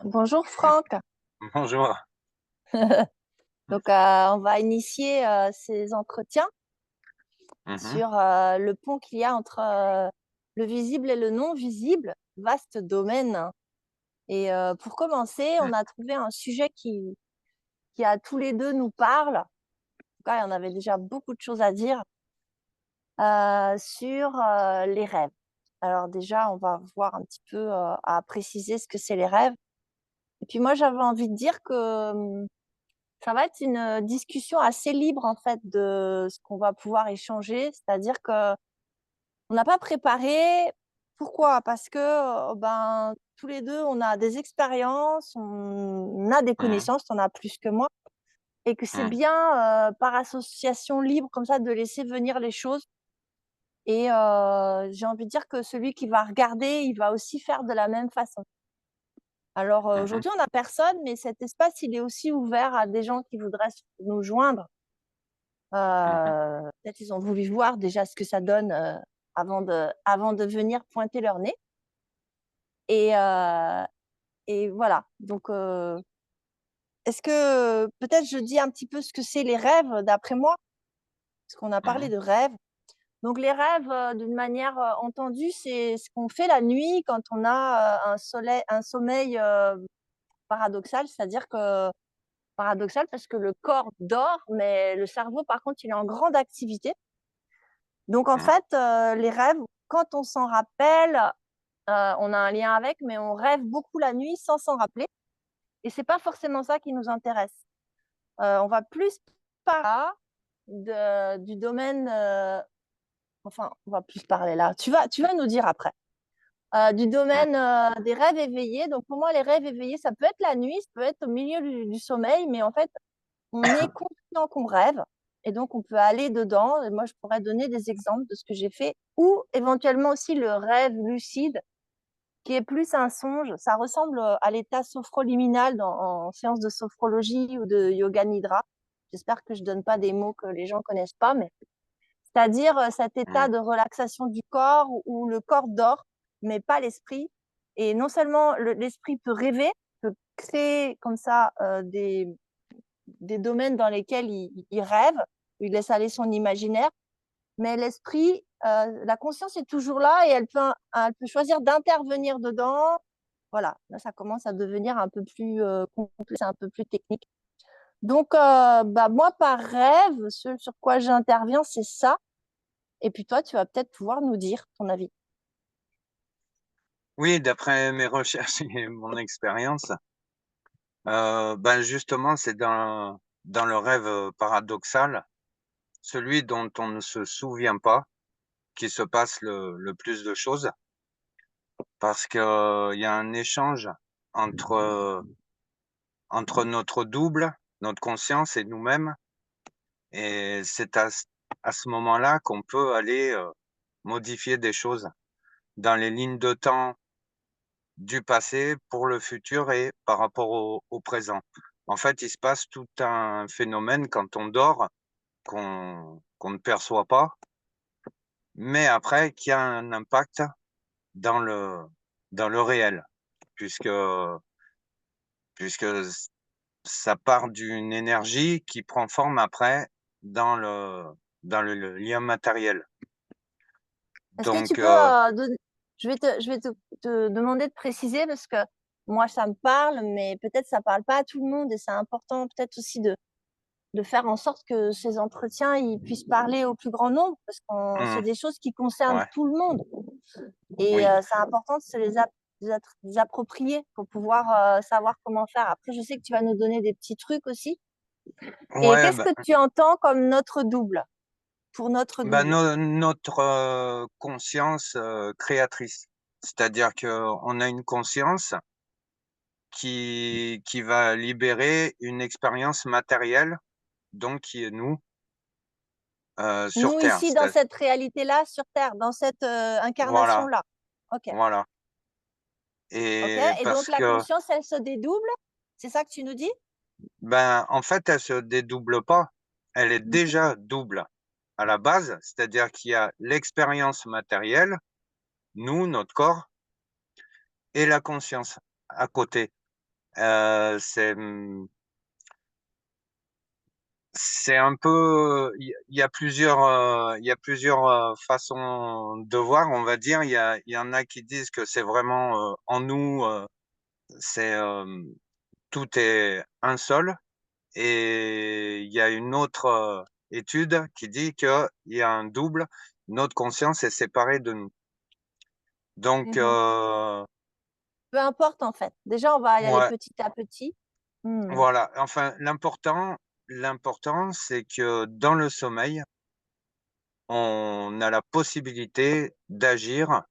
Bonjour Franck. Bonjour. On va initier ces entretiens Mmh. sur le pont qu'il y a entre le visible et le non visible, vaste domaine. Et pour commencer, Mmh. on a trouvé un sujet qui à tous les deux nous parle. En tout cas, il y en avait déjà beaucoup de choses à dire sur les rêves. Alors déjà, on va voir un petit peu à préciser ce que c'est les rêves. Et puis moi, j'avais envie de dire que ça va être une, discussion assez libre en fait de ce qu'on va pouvoir échanger. C'est-à-dire qu'on n'a pas préparé. Pourquoi? Parce que, tous les 2 on a des expériences, on a des Mmh. connaissances, tu en as plus que moi et que c'est Mmh. bien, par association libre comme ça de laisser venir les choses et j'ai envie de dire que celui qui va regarder, il va aussi faire de la même façon. Alors, Mmh. aujourd'hui on n'a personne, mais cet espace, il est aussi ouvert à des gens qui voudraient s nous joindre. Mmh. Peut-être ils ont voulu voir déjà ce que ça donne, avant de venir pointer leur nez et voilà. Est-ce que peut-être je dis un petit peu ce que c'est les rêves d'après moi? Parce qu'on a parlé Mmh. de rêves. Donc les rêves, d'une manière, entendue, c'est ce qu'on fait la nuit quand on a, un sommeil, paradoxal. C'est-à-dire que paradoxal parce que le corps dort, mais le cerveau par contre, il est en grande activité. Donc en Mmh. fait, les rêves, quand on s'en rappelle, on a un lien avec, mais on rêve beaucoup la nuit sans s'en rappeler et c'est pas forcément ça qui nous intéresse. On va plus parler du domaine, enfin, on va plus parler là. Tu vas nous dire après. Du Mmh. domaine, des rêves éveillés. Donc pour moi, les rêves éveillés, ça peut être la nuit, ça peut être au milieu du sommeil, mais en fait, on est conscient qu'on rêve et donc on peut aller dedans et moi je pourrais donner des exemples de ce que j'ai fait ou éventuellement aussi le rêve lucide qui est plus un songe. Ça ressemble, à l'état sophroliminal en séance de sophrologie ou de yoga nidra. J'espère que je donne pas des mots que les gens connaissent pas, mais c'est-à-dire, cet état Mmh. de relaxation du corps où le corps dort, mais pas l'esprit et non seulement l'esprit peut rêver, peut créer comme ça, des domaines dans lesquels il rêve, où il laisse aller son imaginaire, mais l'esprit, la conscience est toujours là et elle peut choisir d'intervenir dedans. Voilà, là ça commence à devenir un peu plus, complexe, un peu plus technique. Donc moi par rêve, ce sur quoi j'interviens, c'est ça et puis toi, tu vas peut-être pouvoir nous dire ton avis. Oui, d'après mes recherches et mon expérience, justement, c'est dans le rêve, paradoxal, celui dont on ne se souvient pas, qu'il se passe le plus de choses parce qu'il y a un échange entre, entre notre double, notre conscience et nous-mêmes et c'est à ce moment-là qu'on peut aller, modifier des choses dans les lignes de temps du passé pour le futur et par rapport au présent. En fait, il se passe tout un phénomène quand on dort qu'on ne perçoit pas, mais après qui a un impact dans le réel puisque puisque ça part d'une énergie qui prend forme après dans le lien matériel. Est-ce que tu Donc peux, je vais te demander de préciser parce que moi ça me parle, mais peut-être ça parle pas à tout le monde et c'est important peut-être aussi de faire en sorte que ces entretiens, ils puissent parler au plus grand nombre parce que c'est mmh, des choses qui concernent ouais, tout le monde et oui. c'est important de se les approprier pour pouvoir, savoir comment faire. Après, je sais que tu vas nous donner des petits trucs aussi et Ouais, qu'est-ce que tu entends comme notre double? Pour notre double? notre, conscience, créatrice. C'est-à-dire qu'on a une conscience qui va libérer une expérience matérielle, donc qui est nous, sur Nous terre. ici dans cette réalité-là sur terre, dans cette, Voilà, incarnation-là? OK, voilà OK et et donc parce la que, conscience, elle se dédouble? C'est ça que tu nous dis? en fait, elle se dédouble pas. Elle est Mmh. déjà double à la base, c'est-à-dire qu'il y a l'expérience matérielle, nous, notre corps et la conscience à côté. C'est c'est un peu, il y a plusieurs façons de voir, on va dire. Il y en a qui disent que c'est vraiment en nous, c'est tout est un seul. Et il y a une autre étude qui dit qu'il y a un double, notre conscience est séparée de nous. Donc, Mhm. Peu importe en fait. Déjà, on va y aller ouais, petit à petit. Hmm. voilà. Enfin, l'important, c'est que dans le sommeil, on a la possibilité d'agir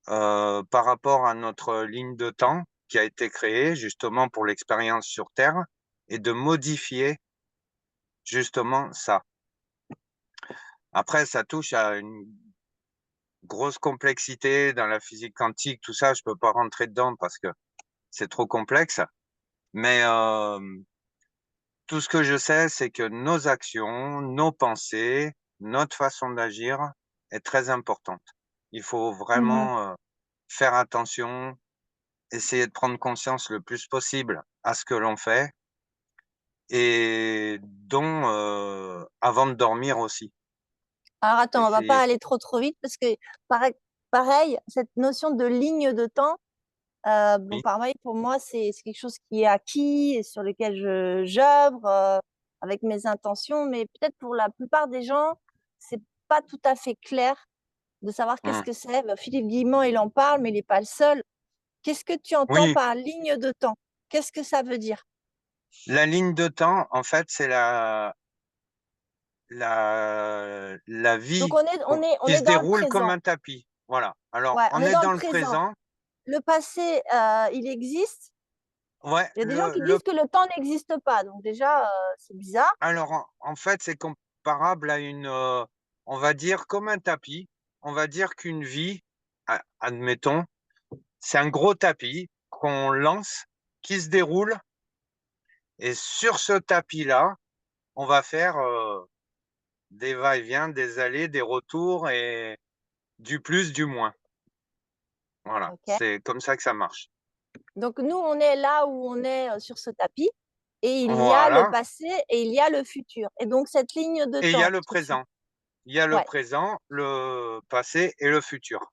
par rapport à notre ligne de temps qui a été créée justement pour l'expérience sur Terre et de modifier justement ça. Après, ça touche à une grosse complexité dans la physique quantique, tout ça, je peux pas rentrer dedans parce que c'est trop complexe. Mais tout ce que je sais, c'est que nos actions, nos pensées, notre façon d'agir est très importante. Il faut Mhm. vraiment faire attention, essayer de prendre conscience le plus possible à ce que l'on fait et dont avant de dormir aussi. Alors attends, on va pas Essayer. aller trop vite parce que pareil, pareil, cette notion de ligne de temps, bon, Oui. pareil, pour moi, c'est quelque chose qui est acquis et sur lequel j'œuvre avec mes intentions, mais peut-être pour la plupart des gens, c'est pas tout à fait clair de savoir qu'est-ce Mmh. que c'est. Ben, Philippe Guillemot, il en parle, mais il n'est pas le seul. Qu'est-ce que tu entends Oui, par ligne de temps? Qu'est-ce que ça veut dire? la ligne de temps, en fait, c'est la Donc vie on qui est se dans le déroule comme présent. un tapis. Voilà. Alors, Ouais, on on est est dans le dans le présent. présent. Le passé, il existe. Ouais, Il y a des gens qui disent que le temps n'existe pas. Donc déjà, c'est bizarre. alors, en fait, c'est comparable à on va dire comme un tapis. On va dire qu'une vie, admettons, c'est un gros tapis qu'on lance, qui se déroule. Et sur ce tapis-là, on va faire des va-et-vient, des allées, des retours et du plus, du moins. Voilà, Ok. c'est comme ça que ça marche. Donc nous, on est là où on est sur ce tapis. Et il y a le Voilà, passé et il y a le futur. Et donc cette ligne de et il y a temps, le que tu... présent. Il y a le Ouais. présent, le passé et le futur.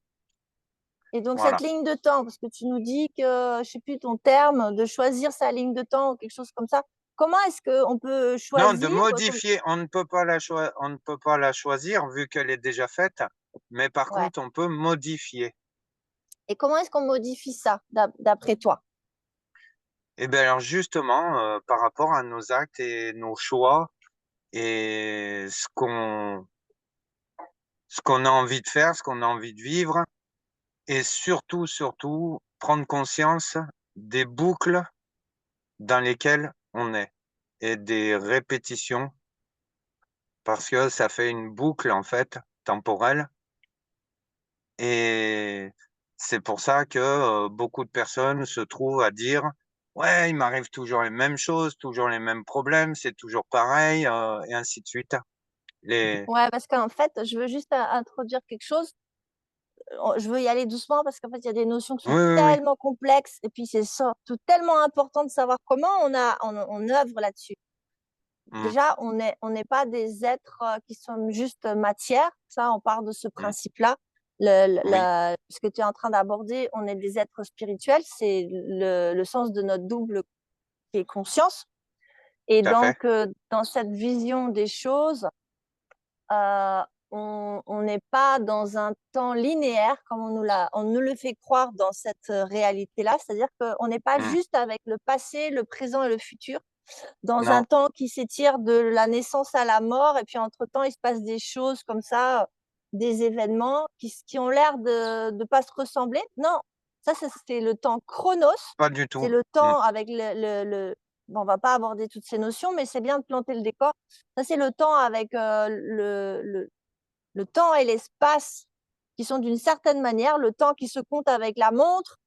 Et donc cette Voilà. ligne de temps, parce que tu nous dis que, je sais plus ton terme, de choisir sa ligne de temps ou quelque chose comme ça. Comment est-ce qu'on peut Non, de choisir modifier, on ne peut pas on ne peut pas la choisir vu qu'elle est déjà faite, mais par Ouais. contre, on peut modifier. Et comment est-ce qu'on modifie ça, d'après toi? Et bien alors justement, par rapport à nos actes et nos choix et ce qu'on a envie de faire, ce qu'on a envie de vivre, et surtout, prendre conscience des boucles dans lesquelles on est et des répétitions parce que ça fait une boucle en fait temporelle et c'est pour ça que beaucoup de personnes se trouvent à dire: «Ouais, il m'arrive toujours les mêmes choses, toujours les mêmes problèmes, c'est toujours pareil», et ainsi de suite. Les Ouais, parce qu'en fait, je veux juste introduire quelque chose. Je veux y aller doucement parce qu'en fait, il y a des notions qui Oui, sont oui, oui. tellement complexes et puis c'est surtout tellement important de savoir comment on œuvre là-dessus. Mmh, Déjà, on n'est pas des êtres qui sont juste matière. Ça, on part de ce mmh, principe-là. oui, Ce que tu es en train d'aborder, on est des êtres spirituels. C'est le sens de notre double qui est conscience. Et tout à fait. donc, dans cette vision des choses, euh, on n'est pas dans un temps linéaire comme on nous le fait croire dans cette réalité-là. C'est-à-dire qu'on n'est pas Mmh, juste avec le passé, le présent et le futur dans un non, temps qui s'étire de la naissance à la mort, et puis entre-temps, il se passe des choses comme ça, des événements qui ont l'air de ne pas se ressembler. Non, ça, c'est le temps chronos, pas du c'est tout. le Mmh, temps avec bon, on va pas aborder toutes ces notions, mais c'est bien de planter le décor. Ça, c'est le temps avec le temps et l'espace qui sont d'une certaine manière, le temps qui se compte avec la montre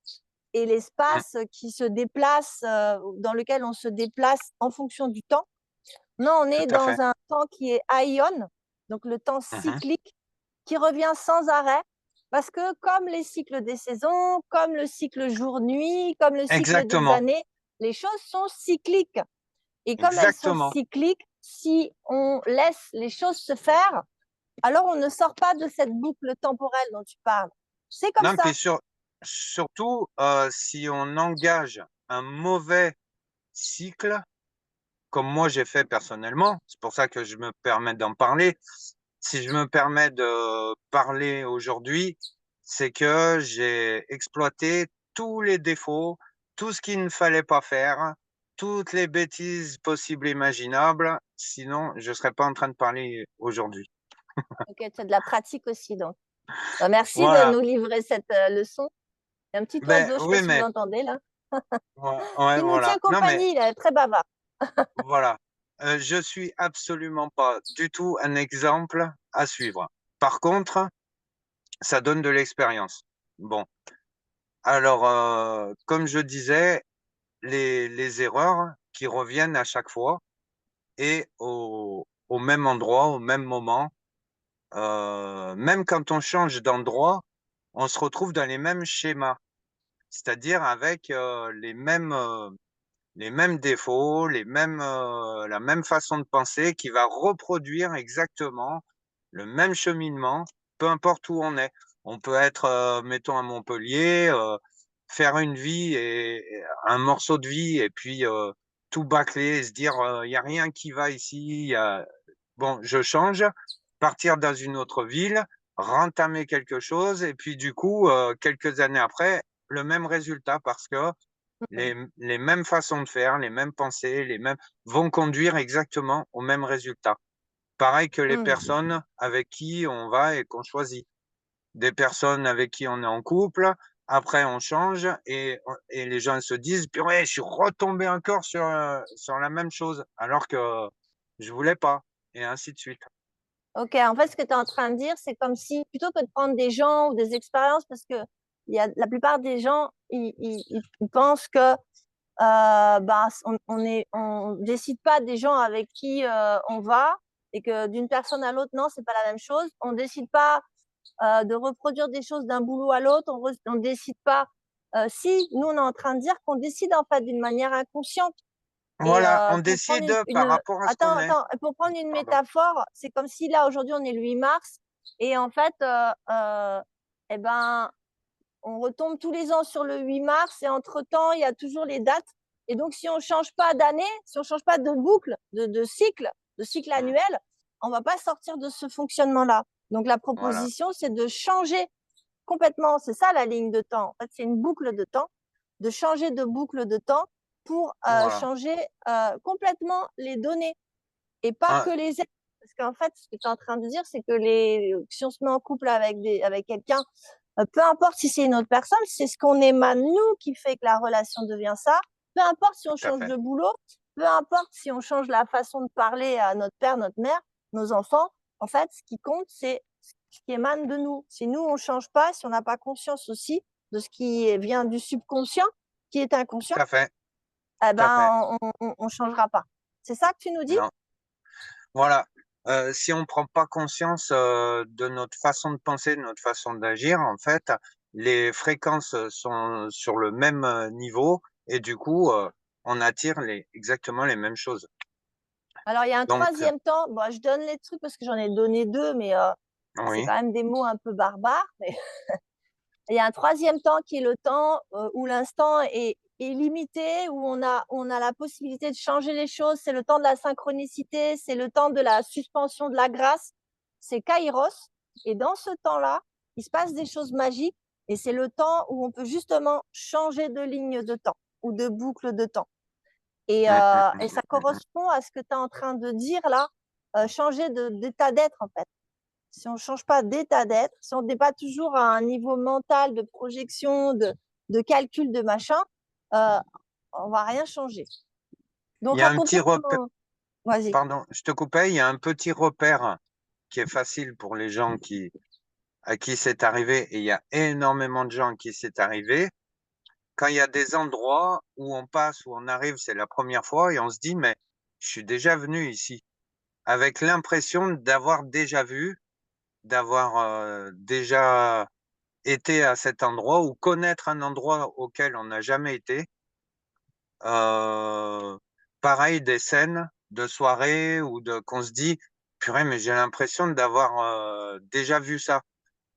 et mmh, l'espace qui se déplace, dans lequel on se déplace en fonction du temps. Non, on tout est à fait. dans un temps qui est aion, donc le temps Mmh mh. cyclique, qui revient sans arrêt, Parce que comme les cycles des saisons, comme le cycle jour-nuit, comme le cycle des Exactement, années, les choses sont cycliques. Et comme elles sont exactement. cycliques, si on laisse les choses se faire, alors on ne sort pas de cette boucle temporelle dont tu parles. C'est comme Non, ça. puis surtout, si on engage un mauvais cycle, comme moi j'ai fait personnellement, c'est pour ça que je me permets d'en parler. Si je me permets de parler aujourd'hui, c'est que j'ai exploité tous les défauts, tout ce qu'il ne fallait pas faire, toutes les bêtises possibles et imaginables. Sinon, je serais pas en train de parler aujourd'hui. Ok, tu as de la pratique aussi, donc. Bah, merci de Voilà. nous livrer cette leçon. Il y a un petit Ben oiseau, je ne sais pas oui, si vous mais l'entendez là, ouais, qui nous voilà. tient Non, mais compagnie, il est très bavard. voilà. Je suis absolument pas du tout un exemple à suivre. Par contre, ça donne de l'expérience. Bon. Alors, comme je disais, les erreurs qui reviennent à chaque fois et au même endroit, au même moment, même quand on change d'endroit, on se retrouve dans les mêmes schémas, c'est-à-dire avec les mêmes défauts, la même façon de penser qui va reproduire exactement le même cheminement, peu importe où on est. On peut être, mettons à Montpellier, faire une vie et un morceau de vie et puis tout bâcler et se dire il y a rien qui va ici. Bon, je change, partir dans une autre ville, rentamer quelque chose et puis du coup quelques années après le même résultat parce que les mêmes façons de faire, les mêmes pensées, les mêmes vont conduire exactement au même résultat. Pareil que les Mhm. personnes avec qui on va et qu'on choisit. Des personnes avec qui on est en couple, après on change et les gens se disent purée, je suis retombé encore sur la même chose alors que je voulais pas et ainsi de suite. Ok, en fait, ce que tu es en train de dire, c'est comme si, plutôt que de prendre des gens ou des expériences, parce que la plupart des gens, ils pensent que bah, on décide pas des gens avec qui on va et que d'une personne à l'autre, non, c'est pas la même chose. On décide pas de reproduire des choses d'un boulot à l'autre. On décide pas. Si nous, on est en train de dire qu'on décide en fait d'une manière inconsciente. Et Voilà, on pour prendre décide par rapport à ce qu'on est. pour prendre une Pardon. métaphore, c'est comme si là aujourd'hui on est le 8 mars et en fait, eh ben, on retombe tous les ans sur le 8 mars et entre-temps, il y a toujours les dates. Et donc, si on ne change pas d'année, si on ne change pas de boucle, de cycle Mmh, annuel, on ne va pas sortir de ce fonctionnement-là. Donc, la voilà, proposition, c'est de changer complètement. C'est ça la ligne de temps. En fait, c'est une boucle de temps, de changer de boucle de temps pour voilà. changer complètement les données et pas que Ah, les êtres. Parce qu'en fait, ce que tu es en train de dire, c'est que si on se met en couple avec quelqu'un, peu importe si c'est une autre personne, c'est ce qu'on émane nous qui fait que la relation devient ça. Peu importe si on tout à change fait. de boulot, peu importe si on change la façon de parler à notre père, notre mère, nos enfants. En fait, ce qui compte, c'est ce qui émane de nous. Si nous, on ne change pas, si on n'a pas conscience aussi de ce qui vient du subconscient, qui est inconscient, Tout à fait, eh tout à fait. ben, on changera pas. C'est ça que tu nous dis? Non. Voilà. Si on prend pas conscience de notre façon de penser, de notre façon d'agir, en fait, les fréquences sont sur le même niveau et du coup, on attire exactement les mêmes choses. Alors, il y a un Donc, troisième temps. Bon, je donne les trucs parce que j'en ai donné deux, mais c'est oui, quand même des mots un peu barbares. Mais il y a un troisième temps qui est le temps où l'instant est limité, où on a la possibilité de changer les choses. C'est le temps de la synchronicité, c'est le temps de la suspension de la grâce. C'est Kairos. Et dans ce temps-là, il se passe des choses magiques. Et c'est le temps où on peut justement changer de ligne de temps ou de boucle de temps. Et ça mm. correspond à ce que tu es en train de dire là, changer d'état d'être en fait. Si on ne change pas d'état d'être, si on n'est pas toujours à un niveau mental de projection, de calcul, de machin, euh, on va rien changer. Il Donc y a un petit raconte-moi repère, comment. Vas-y. pardon, je te coupais, il y a un petit repère qui est facile pour les gens à qui c'est arrivé, et il y a énormément de gens à qui c'est arrivé. Quand il y a des endroits où on passe, où on arrive, c'est la première fois et on se dit, mais je suis déjà venu ici, avec l'impression d'avoir déjà vu, d'avoir déjà été à cet endroit ou connaître un endroit auquel on n'a jamais été. Heu, Pareil, des scènes de soirée ou de qu'on se dit: «Purée, mais j'ai l'impression d'avoir, déjà vu ça».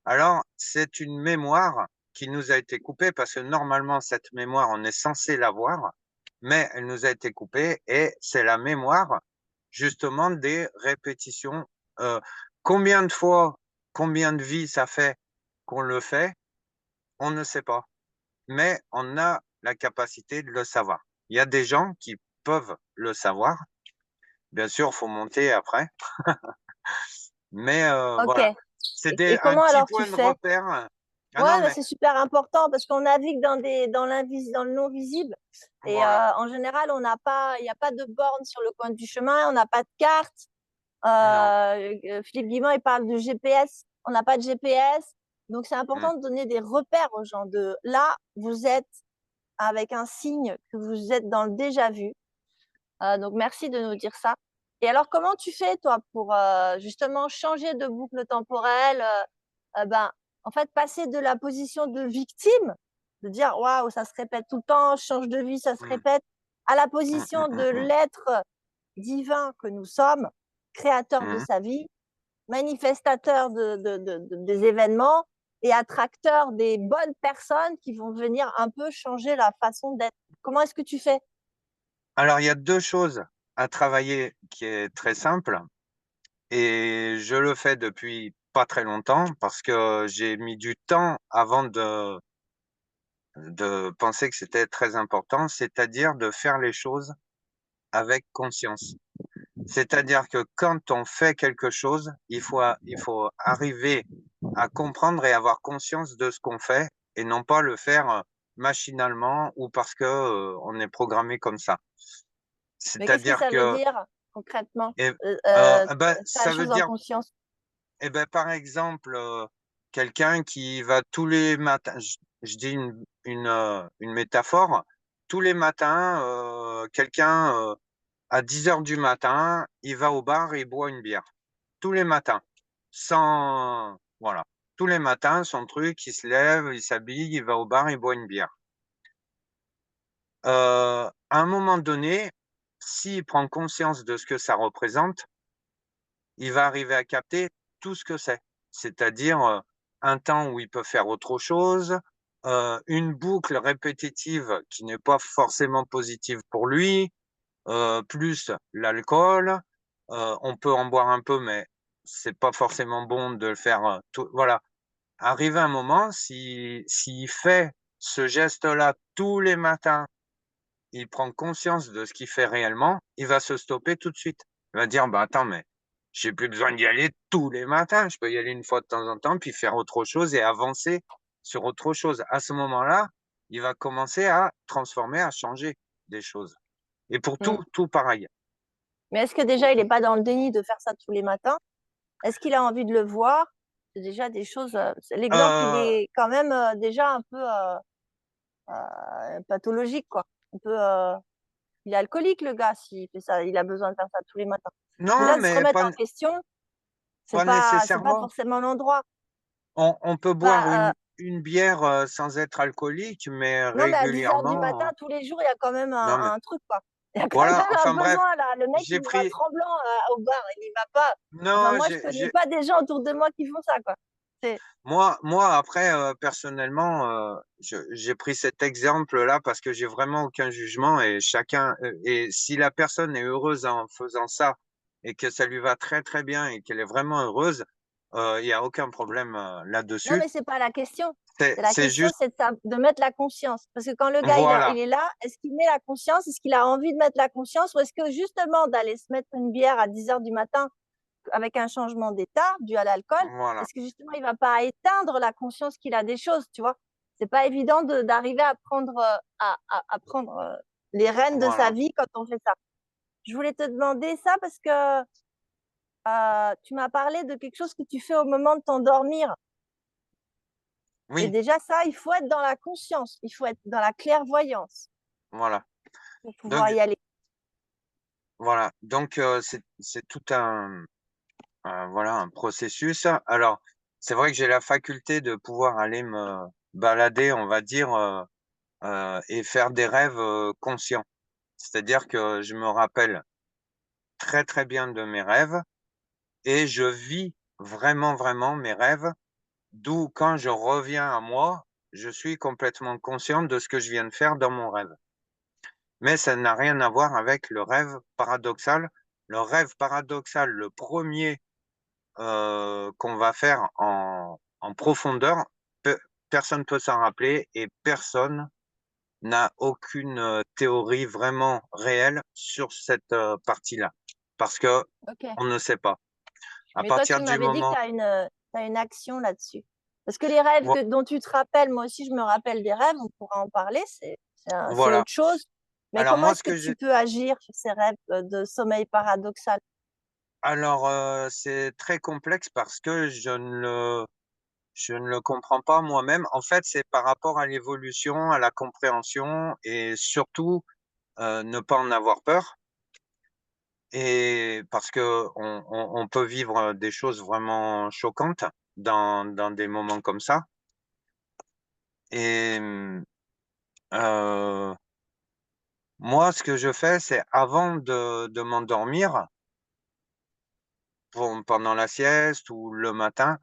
Alors, c'est une mémoire qui nous a été coupée parce que normalement cette mémoire, on est censé l'avoir, mais elle nous a été coupée et c'est la mémoire justement des répétitions. Heu, Combien de fois, combien de vies ça fait qu'on le fait? On ne sait pas, mais on a la capacité de le savoir. Il y a des gens qui peuvent le savoir. Bien sûr, faut monter après, mais Ok. voilà. C'est Et un comment petit alors tu point de fais? repère. Ah non, Ouais, bah, mais c'est super important parce qu'on navigue dans le non visible. Et voilà. en général, il n'y a pas de borne sur le coin du chemin, on n'a pas de carte. Non. Philippe Guimond, il parle de GPS. On n'a pas de GPS. Donc, c'est Mmh. important de donner des repères aux gens. De là, vous êtes avec un signe que vous êtes dans le déjà vu. Donc, merci de nous dire ça. Et alors, comment tu fais, toi, pour justement changer de boucle temporelle ben, en fait, passer de la position de victime, de dire waouh, ça se répète tout le temps, je change de vie, ça se Mmh. répète, à la Mmh, position mmh, de mmh, mmh. l'être divin que nous sommes, créateur de Mmh. sa vie, manifestateur des événements et attracteur des bonnes personnes qui vont venir un peu changer la façon d'être. Comment est-ce que tu fais? Alors il y a 2 choses à travailler qui est très simple et je le fais depuis pas très longtemps parce que j'ai mis du temps avant de penser que c'était très important, c'est-à-dire de faire les choses avec conscience. C'est-à-dire que quand on fait quelque chose, il faut arriver à comprendre et avoir conscience de ce qu'on fait et non pas le faire, machinalement ou parce que, on est programmé comme ça. Mais qu'est-ce que C'est-à-dire ça veut que dire concrètement? et bah, Faire les ça veut choses en dire conscience. par exemple, quelqu'un qui va tous les matins je dis une métaphore, tous les matins, quelqu'un, à 10 heures du matin, il va au bar et il boit une bière. Tous les matins, sans voilà. Tous les matins, son truc, il se lève, il s'habille, il va au bar, il boit une bière. À un moment donné, s'il prend conscience de ce que ça représente, il va arriver à capter tout ce que c'est. C'est-à-dire, un temps où il peut faire autre chose, une boucle répétitive qui n'est pas forcément positive pour lui, plus l'alcool. On peut en boire un peu, mais c'est pas forcément bon de le faire, tout voilà. Arrivé un moment, s'il fait ce geste-là tous les matins, il prend conscience de ce qu'il fait réellement, il va se stopper tout de suite. Il va dire: «Bah, attends, mais j'ai plus besoin d'y aller tous les matins, je peux y aller une fois de temps en temps, puis faire autre chose et avancer sur autre chose». À ce moment-là, il va commencer à transformer, à changer des choses et pour Mmh. tout pareil. Mais est-ce que déjà il est pas dans le déni de faire ça tous les matins? Est-ce qu'il a envie de le voir? C'est déjà des choses, l'exemple il Heu, est quand même, déjà un peu, pathologique quoi. Un peu, il est alcoolique le gars s'il fait ça, il a besoin de faire ça tous les matins. non, Déjà de se mais remettre en question, pas c'est pas nécessairement. forcément l'endroit. On peut boire Pas, une bière, sans être alcoolique, mais non mais à 10 heures du régulièrement, matin tous les jours, il y a quand même non, mais un truc quoi. Il y a quand même voilà, un enfin bref, besoin là. Le mec j'ai il y va pris tremblant, au bar, il y va pas. Enfin non, moi je connais pas des gens autour de moi qui font ça quoi. C'est moi après, personnellement, j'ai pris cet exemple-là parce que j'ai vraiment aucun jugement et chacun, et si la personne est heureuse en faisant ça et que ça lui va très, très bien et qu'elle est vraiment heureuse, il y a aucun problème, Non, là-dessus. mais c'est pas la question. C'est la C'est question, juste c'est de mettre la conscience. Parce que quand le gars, voilà, il est là, est-ce qu'il met la conscience? Est-ce qu'il a envie de mettre la conscience? Ou est-ce que justement d'aller se mettre une bière à 10 heures du matin avec un changement d'état dû à l'alcool, voilà, est-ce que justement il va pas éteindre la conscience qu'il a des choses, tu vois? C'est pas évident d'arriver à prendre, à prendre les rênes de sa voilà. vie quand on fait ça. Je voulais te demander ça parce que tu m'as parlé de quelque chose que tu fais au moment de t'endormir. Et Oui, déjà ça, il faut être dans la conscience, il faut être dans la clairvoyance voilà. pour pouvoir Donc y aller. voilà, donc c'est tout un voilà, un processus. Alors c'est vrai que j'ai la faculté de pouvoir aller me balader, on va dire, et faire des rêves, conscients. C'est-à-dire que je me rappelle très, très bien de mes rêves et je vis vraiment, vraiment mes rêves, d'où quand je reviens à moi, je suis complètement conscient de ce que je viens de faire dans mon rêve. Mais ça n'a rien à voir avec le rêve paradoxal. Le rêve paradoxal, le premier qu'on va faire en profondeur, personne peut s'en rappeler et personne n'a aucune, théorie vraiment réelle sur cette, partie-là. Parce que OK. on ne sait pas. À Mais toi, tu partir du m'avais dit que moment tu une action là-dessus. Parce que les rêves voi que dont tu te rappelles, moi aussi je me rappelle des rêves, on pourra en parler, c'est voilà. autre chose. Mais Alors comment moi, est-ce ce que que tu j'ai peux agir sur ces rêves, de sommeil paradoxal? alors, c'est très complexe parce que je ne le comprends pas moi-même. En fait, c'est par rapport à l'évolution, à la compréhension et surtout, ne pas en avoir peur. Et parce qu'on peut vivre des choses vraiment choquantes dans des moments comme ça et moi, ce que je fais, c'est avant de m'endormir, pendant la sieste ou le matin,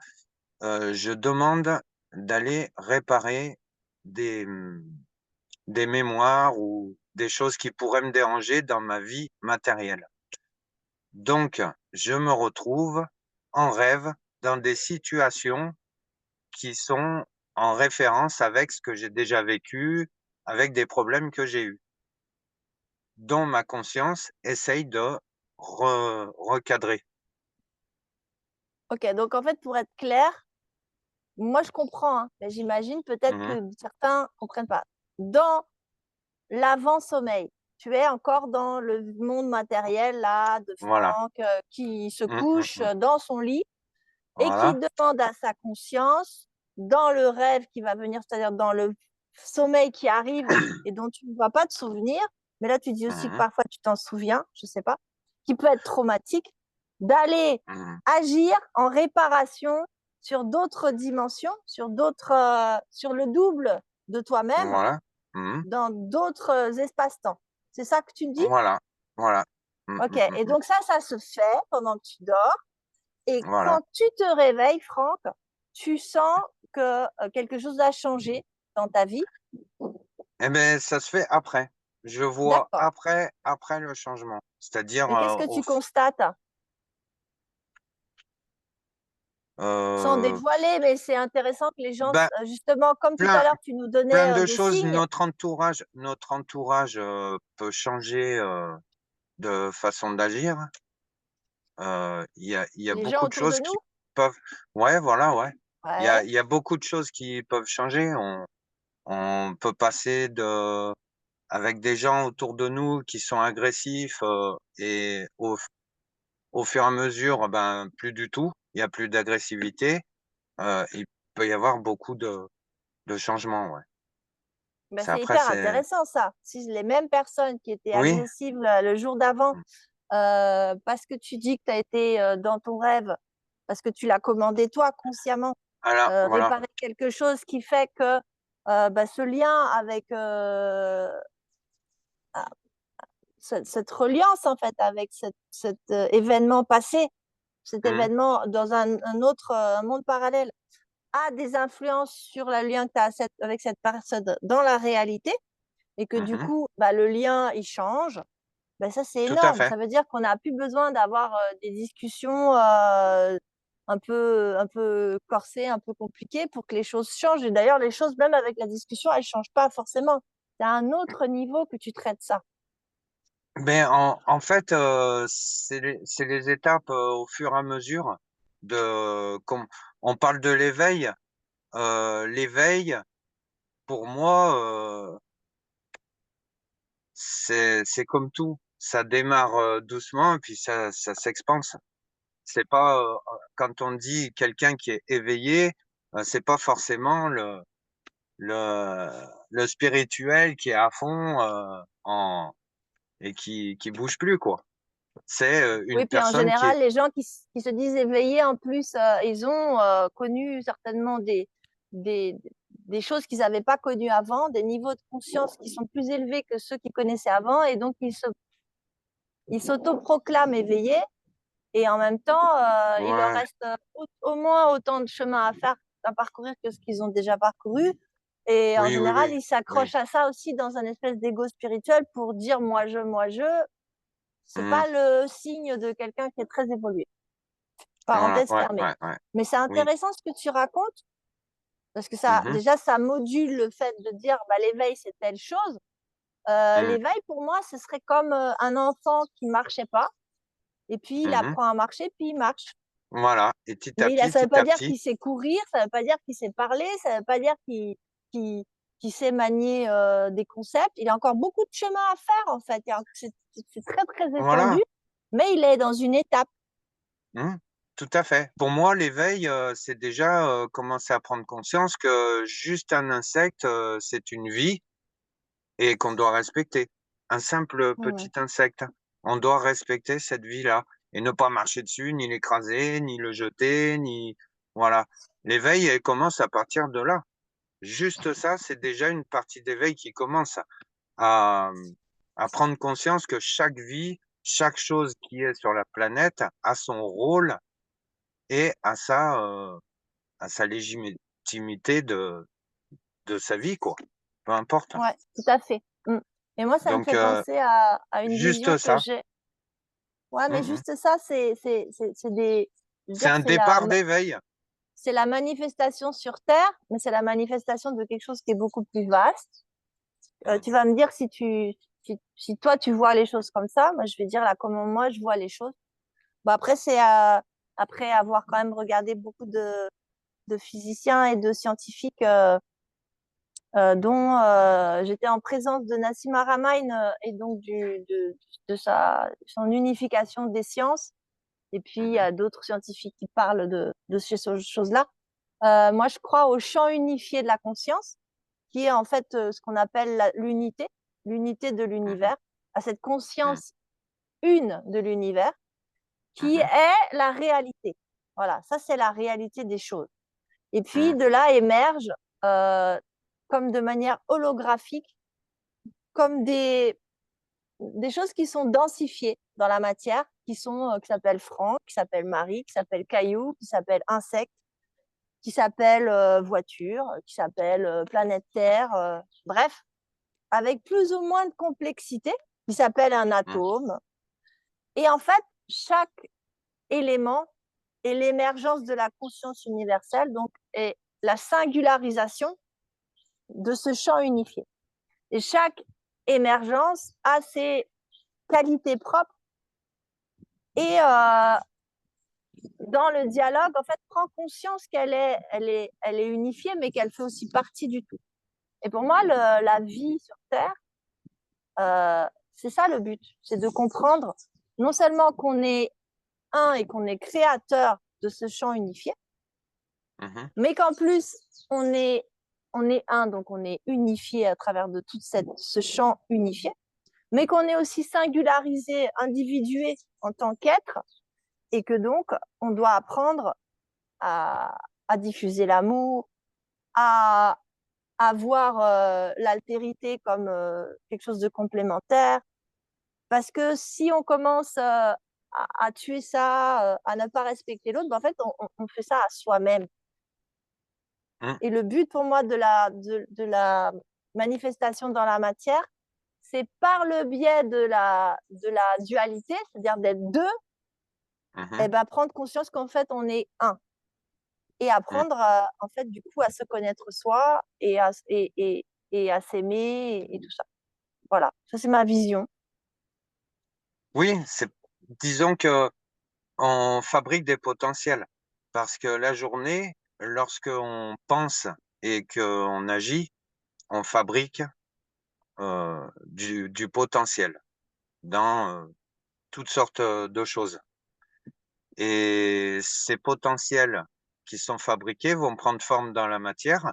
je demande d'aller réparer des, des mémoires ou des choses qui pourraient me déranger dans ma vie matérielle. Donc je me retrouve en rêve dans des situations qui sont en référence avec ce que j'ai déjà vécu, avec des problèmes que j'ai eus, dont ma conscience essaye de recadrer. OK, donc en fait, pour être clair, moi je comprends, hein, mais j'imagine peut-être Mmh. que certains comprennent pas. Dans l'avant-sommeil, tu es encore dans le monde matériel là de Voilà. Franck, qui se Mmh, mmh couche, mh. dans son lit et qui Voilà. demande à sa conscience, dans le rêve qui va venir, c'est-à-dire dans le sommeil qui arrive et dont tu ne vas pas te souvenir, mais là tu dis aussi que Mmh mh. parfois tu t'en souviens, je sais pas, qui peut être traumatique, d'aller Mmh. agir en réparation sur d'autres dimensions, sur le double de toi-même, Voilà. Mmh. dans d'autres espaces-temps. C'est ça que tu me dis? Voilà. Voilà. Mmh, OK, mmh, mmh, et mmh. donc ça se fait pendant que tu dors. Et Voilà. quand tu te réveilles, Franck, tu sens que, quelque chose a changé dans ta vie? Et beh, ça se fait après. Je vois D'accord. après le changement. C'est-à-dire, Et qu'est-ce que tu constates? Sans heu, dévoiler, mais c'est intéressant que les gens bah, justement, comme tout à plein l'heure, tu nous plein donnais, de des choses. signes. Notre entourage, peut changer, de façon d'agir. Il y a Les gens beaucoup de autour de choses qui nous? peuvent ouais, voilà, ouais. Ouais. Il y a beaucoup de choses qui peuvent changer. On peut passer avec des gens autour de nous qui sont agressifs, et au fur et à mesure, ben, plus du tout. Il y a plus d'agressivité. Il peut y avoir beaucoup de changements, ouais. Bah, C'est c'est après hyper c'est intéressant ça. Si les mêmes personnes qui étaient oui? agressives le jour d'avant, Mmh. parce que tu dis que tu as été, dans ton rêve, parce que tu l'as commandé toi consciemment, Alors voilà. réparer quelque chose qui fait que, bah, ce lien avec, ah, cette reliance en fait avec événement passé, cet Mmh. événement dans un autre, un monde parallèle, a des influences sur le lien que tu as avec cette personne dans la réalité et que Mmh du mh. coup, bah, le lien il change. Bah, ça, c'est Tout à énorme. fait. Ça veut dire qu'on n'a plus besoin d'avoir, des discussions, un peu corsées, un peu compliquées pour que les choses changent et d'ailleurs les choses, même avec la discussion, elles changent pas forcément. C'est à un autre niveau que tu traites ça. Ben en fait, c'est les étapes, au fur et à mesure de comme on parle de l'éveil. L'éveil pour moi, c'est comme tout. Ça démarre, doucement et puis ça s'expanse. C'est pas, quand on dit quelqu'un qui est éveillé, c'est pas forcément le le spirituel qui est à fond, en et qui bouge plus, quoi. C'est Oui, une puis en personne qui est... général, les gens qui se disent éveillés, en plus, ils ont connu certainement des, des choses qu'ils n'avaient pas connues avant, des niveaux de conscience qui sont plus élevés que ceux qu'ils connaissaient avant, et donc ils s'autoproclament éveillés, et en même temps, il leur Ouais, reste au moins autant de chemin à faire, à parcourir que ce qu'ils ont déjà parcouru. Et en oui, oui, général, oui, ils oui. s'accrochent à ça aussi dans un espèce d'ego spirituel pour dire moi je. C'est Mhm. pas le signe de quelqu'un qui est très évolué. Voilà, Parenthèse ouais, fermée. ouais, ouais. Mais c'est Oui. intéressant ce que tu racontes, parce que ça, Mhm, déjà, ça module le fait de dire bah, l'éveil, c'est telle chose. mhm, L'éveil, pour moi, ce serait comme un enfant qui marchait pas, et puis il mhm. apprend à marcher, puis il marche. Voilà. Et Mais ça ne veut petit pas à dire petit, qu'il sait courir, ça ne veut pas dire qu'il sait parler, ça ne veut pas dire qu'il qu'il sait manier des concepts. Il a encore beaucoup de chemin à faire, en fait. C'est très, très étendu, voilà. mais il est dans une étape. Mmh. Tout à fait. Pour moi, l'éveil, c'est déjà, commencer à prendre conscience que juste un insecte, c'est une vie et qu'on doit respecter. Un simple Mmh. petit insecte, on doit respecter cette vie-là et ne pas marcher dessus, ni l'écraser, ni le jeter, ni voilà. L'éveil, elle commence à partir de là. Juste ça, c'est déjà une partie d'éveil qui commence à, à prendre conscience que chaque vie, chaque chose qui est sur la planète a son rôle et à sa légitimité de sa vie, quoi. Peu importe. Ouais, tout à fait. Mmh. Et moi, ça me Donc fait penser à une juste vision que ça. j'ai. Ouais, mais Mmh mh. juste ça, c'est des, je veux C'est dire, un départ d'éveil. c'est la manifestation sur Terre, mais c'est la manifestation de quelque chose qui est beaucoup plus vaste. Mmh. Tu vas me dire si toi tu vois les choses comme ça. Moi, je vais dire là comment moi je vois les choses. Bon, après, c'est après avoir quand même regardé beaucoup de physiciens et de scientifiques, dont j'étais en présence de Nassim Haramein et donc de son unification des sciences. Et puis, il y Mmh. a d'autres scientifiques qui parlent de ces choses-là. Moi, je crois au champ unifié de la conscience, qui est en fait ce qu'on appelle l'unité, l'unité de Mmh. l'univers, à cette Mmh. conscience une de l'univers, qui Mmh. est la réalité. Voilà, ça c'est la réalité des choses. Et puis Mmh. de là émerge, euh, comme de manière holographique, comme des choses qui sont densifiées dans la matière, qui s'appellent Franck, qui s'appellent Marie, qui s'appellent Caillou, qui s'appellent Insecte, qui s'appellent Voiture, qui s'appellent Planète Terre, bref, avec plus ou moins de complexité, qui s'appelle un Mmh. atome. Et en fait, chaque élément est l'émergence de la conscience universelle, donc est la singularisation de ce champ unifié. Et chaque émergence a ses qualités propres et dans le dialogue, en fait, prend conscience elle est unifiée, mais qu'elle fait aussi partie du tout. Et pour moi, la vie sur Terre, c'est ça le but, c'est de comprendre non seulement qu'on est un et qu'on est créateur de ce champ unifié, Mmh. mais qu'en plus, on est un, donc on est unifié à travers de tout ce champ unifié, mais qu'on est aussi singularisé, individué en tant qu'être, et que donc on doit apprendre à, à diffuser l'amour, à, à voir l'altérité comme quelque chose de complémentaire, parce que si on commence à tuer ça, à ne pas respecter l'autre, ben en fait, on fait ça à soi-même. Mmh. Et le but pour moi de la manifestation dans la matière, c'est par le biais de la dualité, c'est-à-dire d'être deux, Mmh. et ben, prendre conscience qu'en fait, on est un. Et Mmh. apprendre, en fait, du coup, à se connaître soi et à s'aimer et tout ça. Voilà, ça c'est ma vision. Oui, c'est disons que on fabrique des potentiels parce que la journée, lorsqu'on pense et qu'on agit, on fabrique, du potentiel dans, toutes sortes, de choses et ces potentiels qui sont fabriqués vont prendre forme dans la matière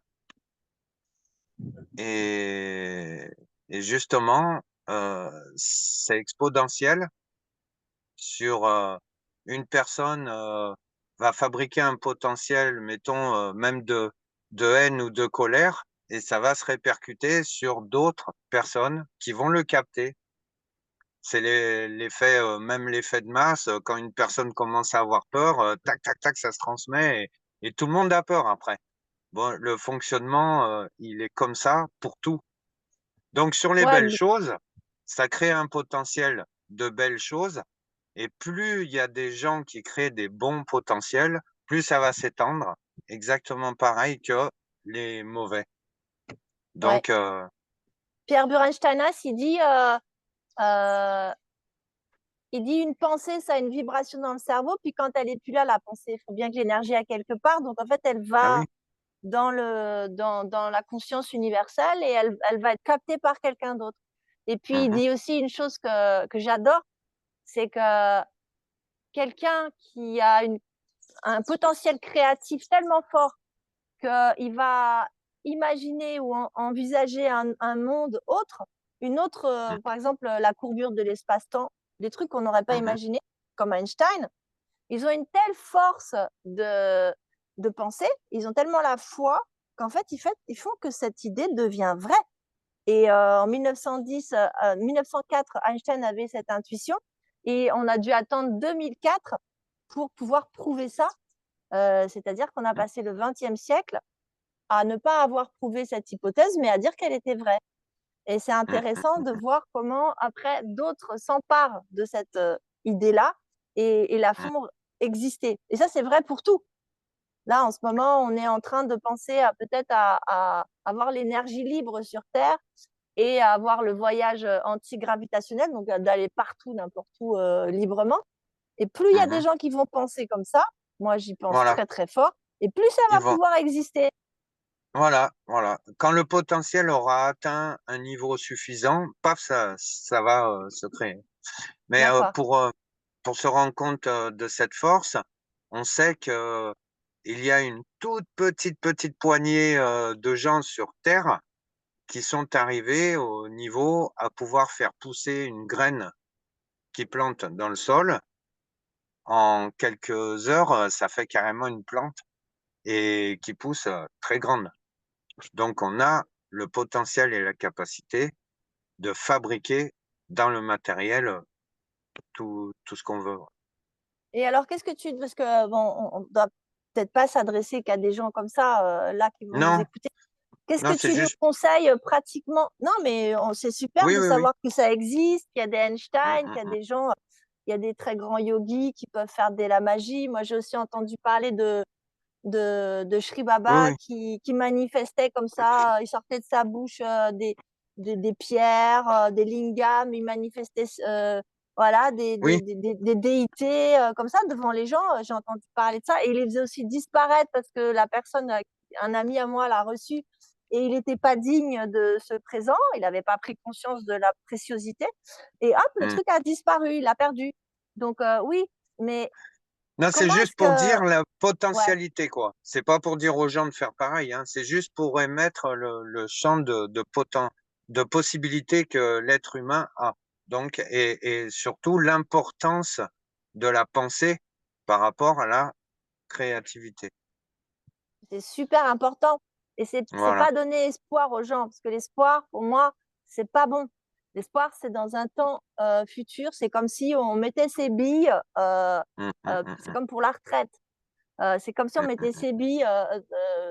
et et justement, c'est exponentiel sur une personne va fabriquer un potentiel, mettons, même de haine ou de colère, et ça va se répercuter sur d'autres personnes qui vont le capter. C'est l'effet, même l'effet de masse, quand une personne commence à avoir peur, tac, tac, tac, ça se transmet et tout le monde a peur après. Bon, le fonctionnement, il est comme ça pour tout. Donc sur les Ouais, belles choses, ça crée un potentiel de belles choses et plus il y a des gens qui créent des bons potentiels, plus ça va s'étendre, exactement pareil que les mauvais. ouais. Donc Pierre Burensteinas, euh, il dit une pensée, ça a une vibration dans le cerveau, puis quand elle est plus là, la pensée, il faut bien que l'énergie a quelque part. Donc en fait, elle ah va oui, dans la conscience universelle et elle va être captée par quelqu'un d'autre. Et puis il mmh dit aussi une chose que j'adore, c'est que quelqu'un qui a un potentiel créatif tellement fort qu'il va imaginer ou envisager un monde autre, une autre, mh, par exemple, la courbure de l'espace-temps, des trucs qu'on n'aurait pas mmh imaginés, comme Einstein, ils ont une telle force de pensée, ils ont tellement la foi qu'en fait, ils font que cette idée devient vraie. Et en 1904, Einstein avait cette intuition et on a dû attendre 2004 pour pouvoir prouver ça. C'est-à-dire qu'on a mh, passé le XXe siècle à ne pas avoir prouvé cette hypothèse, mais à dire qu'elle était vraie. Et c'est intéressant de voir comment après d'autres s'emparent de cette idée-là et la mmh. font exister. Et ça, c'est vrai pour tout. Là, en ce moment, on est en train de penser à peut-être à avoir l'énergie libre sur Terre et à avoir le voyage antigravitationnel, donc d'aller partout, n'importe où librement. Et plus il y a des Mmh. gens qui vont penser comme ça, moi j'y pense Voilà, très très fort, et plus ça ils va vont pouvoir exister. voilà, voilà. Quand le potentiel aura atteint un niveau suffisant, paf, ça va, se créer. Mais, D'accord. pour se rendre compte, de cette force, on sait que il y a une toute petite, petite poignée, de gens sur terre qui sont arrivés au niveau à pouvoir faire pousser une graine qui plante dans le sol. En quelques heures, ça fait carrément une plante et qui pousse, très grande. Donc on a le potentiel et la capacité de fabriquer dans le matériel, tout ce qu'on veut. Et alors, qu'est-ce que tu... Parce que, bon, on doit peut-être pas s'adresser qu'à des gens comme ça, là, qui vont nous Non, écouter. Qu'est-ce non, que c'est tu nous juste conseilles pratiquement? Non, mais c'est super oui, de oui, oui. savoir que ça existe, qu'il y a des Mmh, Einstein, qu'il y a mmh mh. des gens, il y a des très grands yogis qui peuvent faire de la magie. Moi, j'ai aussi entendu parler de Shri Oui, Baba oui, qui manifestait comme ça, il sortait de sa bouche des pierres, des lingams, il manifestait voilà, oui, des déités comme ça devant les gens. J'ai entendu parler de ça et il les faisait aussi disparaître parce que la personne, un ami à moi l'a reçu et il n'était pas digne de ce présent, il n'avait pas pris conscience de la préciosité et hop, le mmh. truc a disparu, il l'a perdu. Donc oui, mais Non, c'est comment juste est-ce pour que... dire la Ouais, potentialité, quoi. C'est pas pour dire aux gens de faire pareil, hein. C'est juste pour émettre le champ de possibilités que l'être humain a. Donc et surtout l'importance de la pensée par rapport à la créativité. c'est super important et c'est Voilà. pas donner espoir aux gens parce que l'espoir pour moi, c'est pas bon. L'espoir, c'est dans un temps futur, c'est comme si on mettait ses billes Mmh, mmh, mmh, c'est mmh. comme pour la retraite. C'est comme si on Mmh, mmh mettait mh. ses billes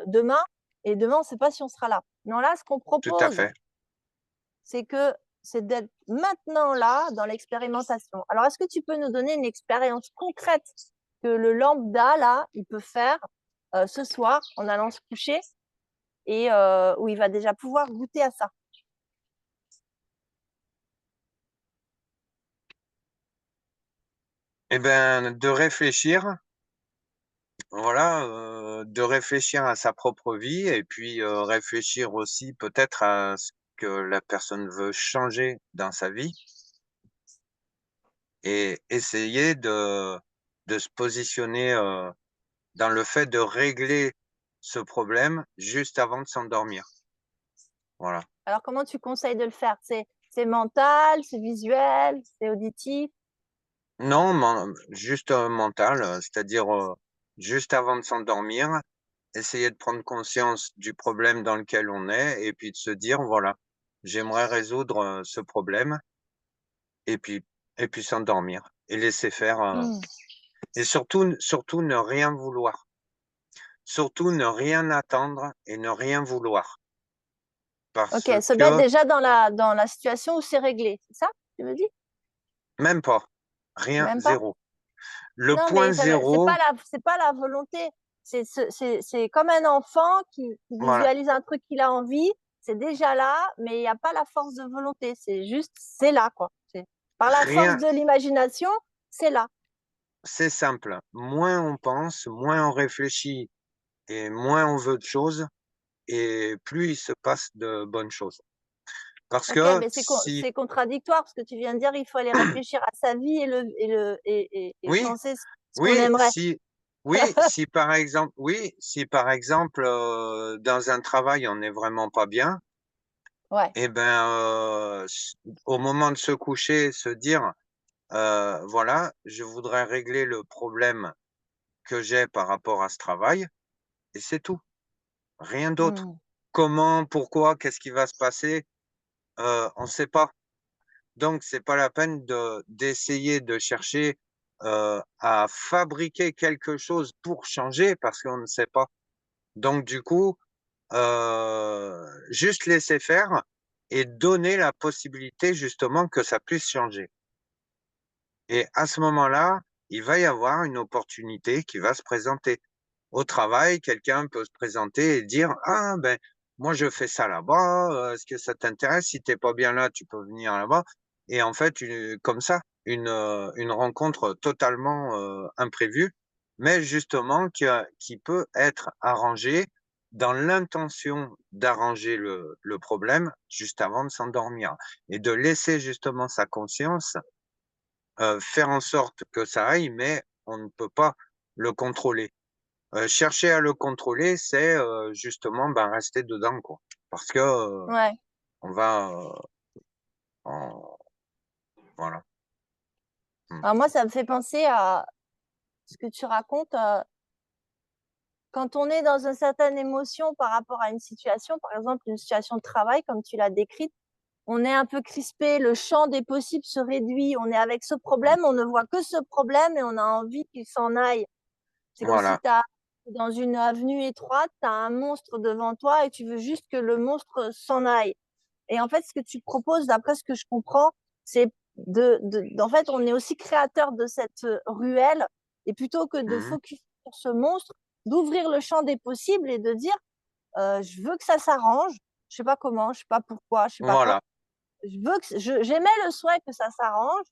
demain et demain on sait pas si on sera là. Non, là ce qu'on Tout à propose, fait. c'est que c'est d'être maintenant là dans l'expérimentation. Alors est-ce que tu peux nous donner une expérience concrète que le lambda là, il peut faire ce soir en allant se coucher et où il va déjà pouvoir goûter à ça. Et ben, de réfléchir, voilà, de réfléchir à sa propre vie et puis, réfléchir aussi peut-être à ce que la personne veut changer dans sa vie et essayer de se positionner, dans le fait de régler ce problème juste avant de s'endormir. Voilà. Alors comment tu conseilles de le faire? C'est mental, c'est visuel, c'est auditif? Non, juste mental, c'est-à-dire juste avant de s'endormir, essayer de prendre conscience du problème dans lequel on est et puis de se dire, voilà, j'aimerais résoudre ce problème et puis, s'endormir et laisser faire. Hmm. Et surtout ne rien vouloir. Surtout ne rien attendre et ne rien vouloir. Ok, Parce se mettre que déjà dans la situation où c'est réglé, c'est ça, tu me dis? même pas, rien, Même pas? zéro. Le Non, point mais zéro, c'est pas la volonté. C'est comme un enfant qui voilà, visualise un truc qu'il a envie. C'est déjà là, mais il n'y a pas la force de volonté. C'est juste, c'est là, quoi. Par la force rien, de l'imagination, c'est là. c'est simple. Moins on pense, moins on réfléchit et moins on veut de choses et plus il se passe de bonnes choses. Parce Ok, que mais si, c'est contradictoire parce que tu viens de dire il faut aller réfléchir à sa vie et oui, penser ce qu'on oui, aimerait. si par exemple, dans un travail, on n'est vraiment pas bien, Ouais. et ben, au moment de se coucher, se dire, voilà, je voudrais régler le problème que j'ai par rapport à ce travail et c'est tout, rien d'autre. Hmm. Comment, pourquoi, qu'est-ce qui va se passer? On ne sait pas. Donc c'est pas la peine d'essayer de chercher, à fabriquer quelque chose pour changer parce qu'on ne sait pas. Donc du coup, juste laisser faire et donner la possibilité justement que ça puisse changer. Et à ce moment-là, il va y avoir une opportunité qui va se présenter. Au travail, quelqu'un peut se présenter et dire: «Ah ben, moi je fais ça là-bas, est-ce que ça t'intéresse? Si tu es pas bien là, tu peux venir là-bas» et en fait, comme ça, une rencontre totalement, imprévue, mais justement qui peut être arrangée dans l'intention d'arranger le problème juste avant de s'endormir et de laisser justement sa conscience faire en sorte que ça aille, mais on ne peut pas le contrôler. Chercher à le contrôler, c'est, justement, ben, rester dedans, quoi. Parce que, Ouais. on va, en voilà. Mmh. Alors moi, ça me fait penser à ce que tu racontes. Quand on est dans une certaine émotion par rapport à une situation, par exemple une situation de travail comme tu l'as décrite, on est un peu crispé, le champ des possibles se réduit, on est avec ce Mmh. problème, on ne voit que ce problème et on a envie qu'il s'en aille. C'est comme si Voilà, tu as dans une avenue étroite, tu as un monstre devant toi et tu veux juste que le monstre s'en aille. Et en fait, ce que tu proposes, d'après ce que je comprends, c'est en fait, on est aussi créateur de cette ruelle et plutôt que de mmh, focus sur ce monstre, d'ouvrir le champ des possibles et de dire je veux que ça s'arrange. Je sais pas comment, je sais pas pourquoi, je sais pas quand. voilà, Je veux que j'émets le souhait que ça s'arrange.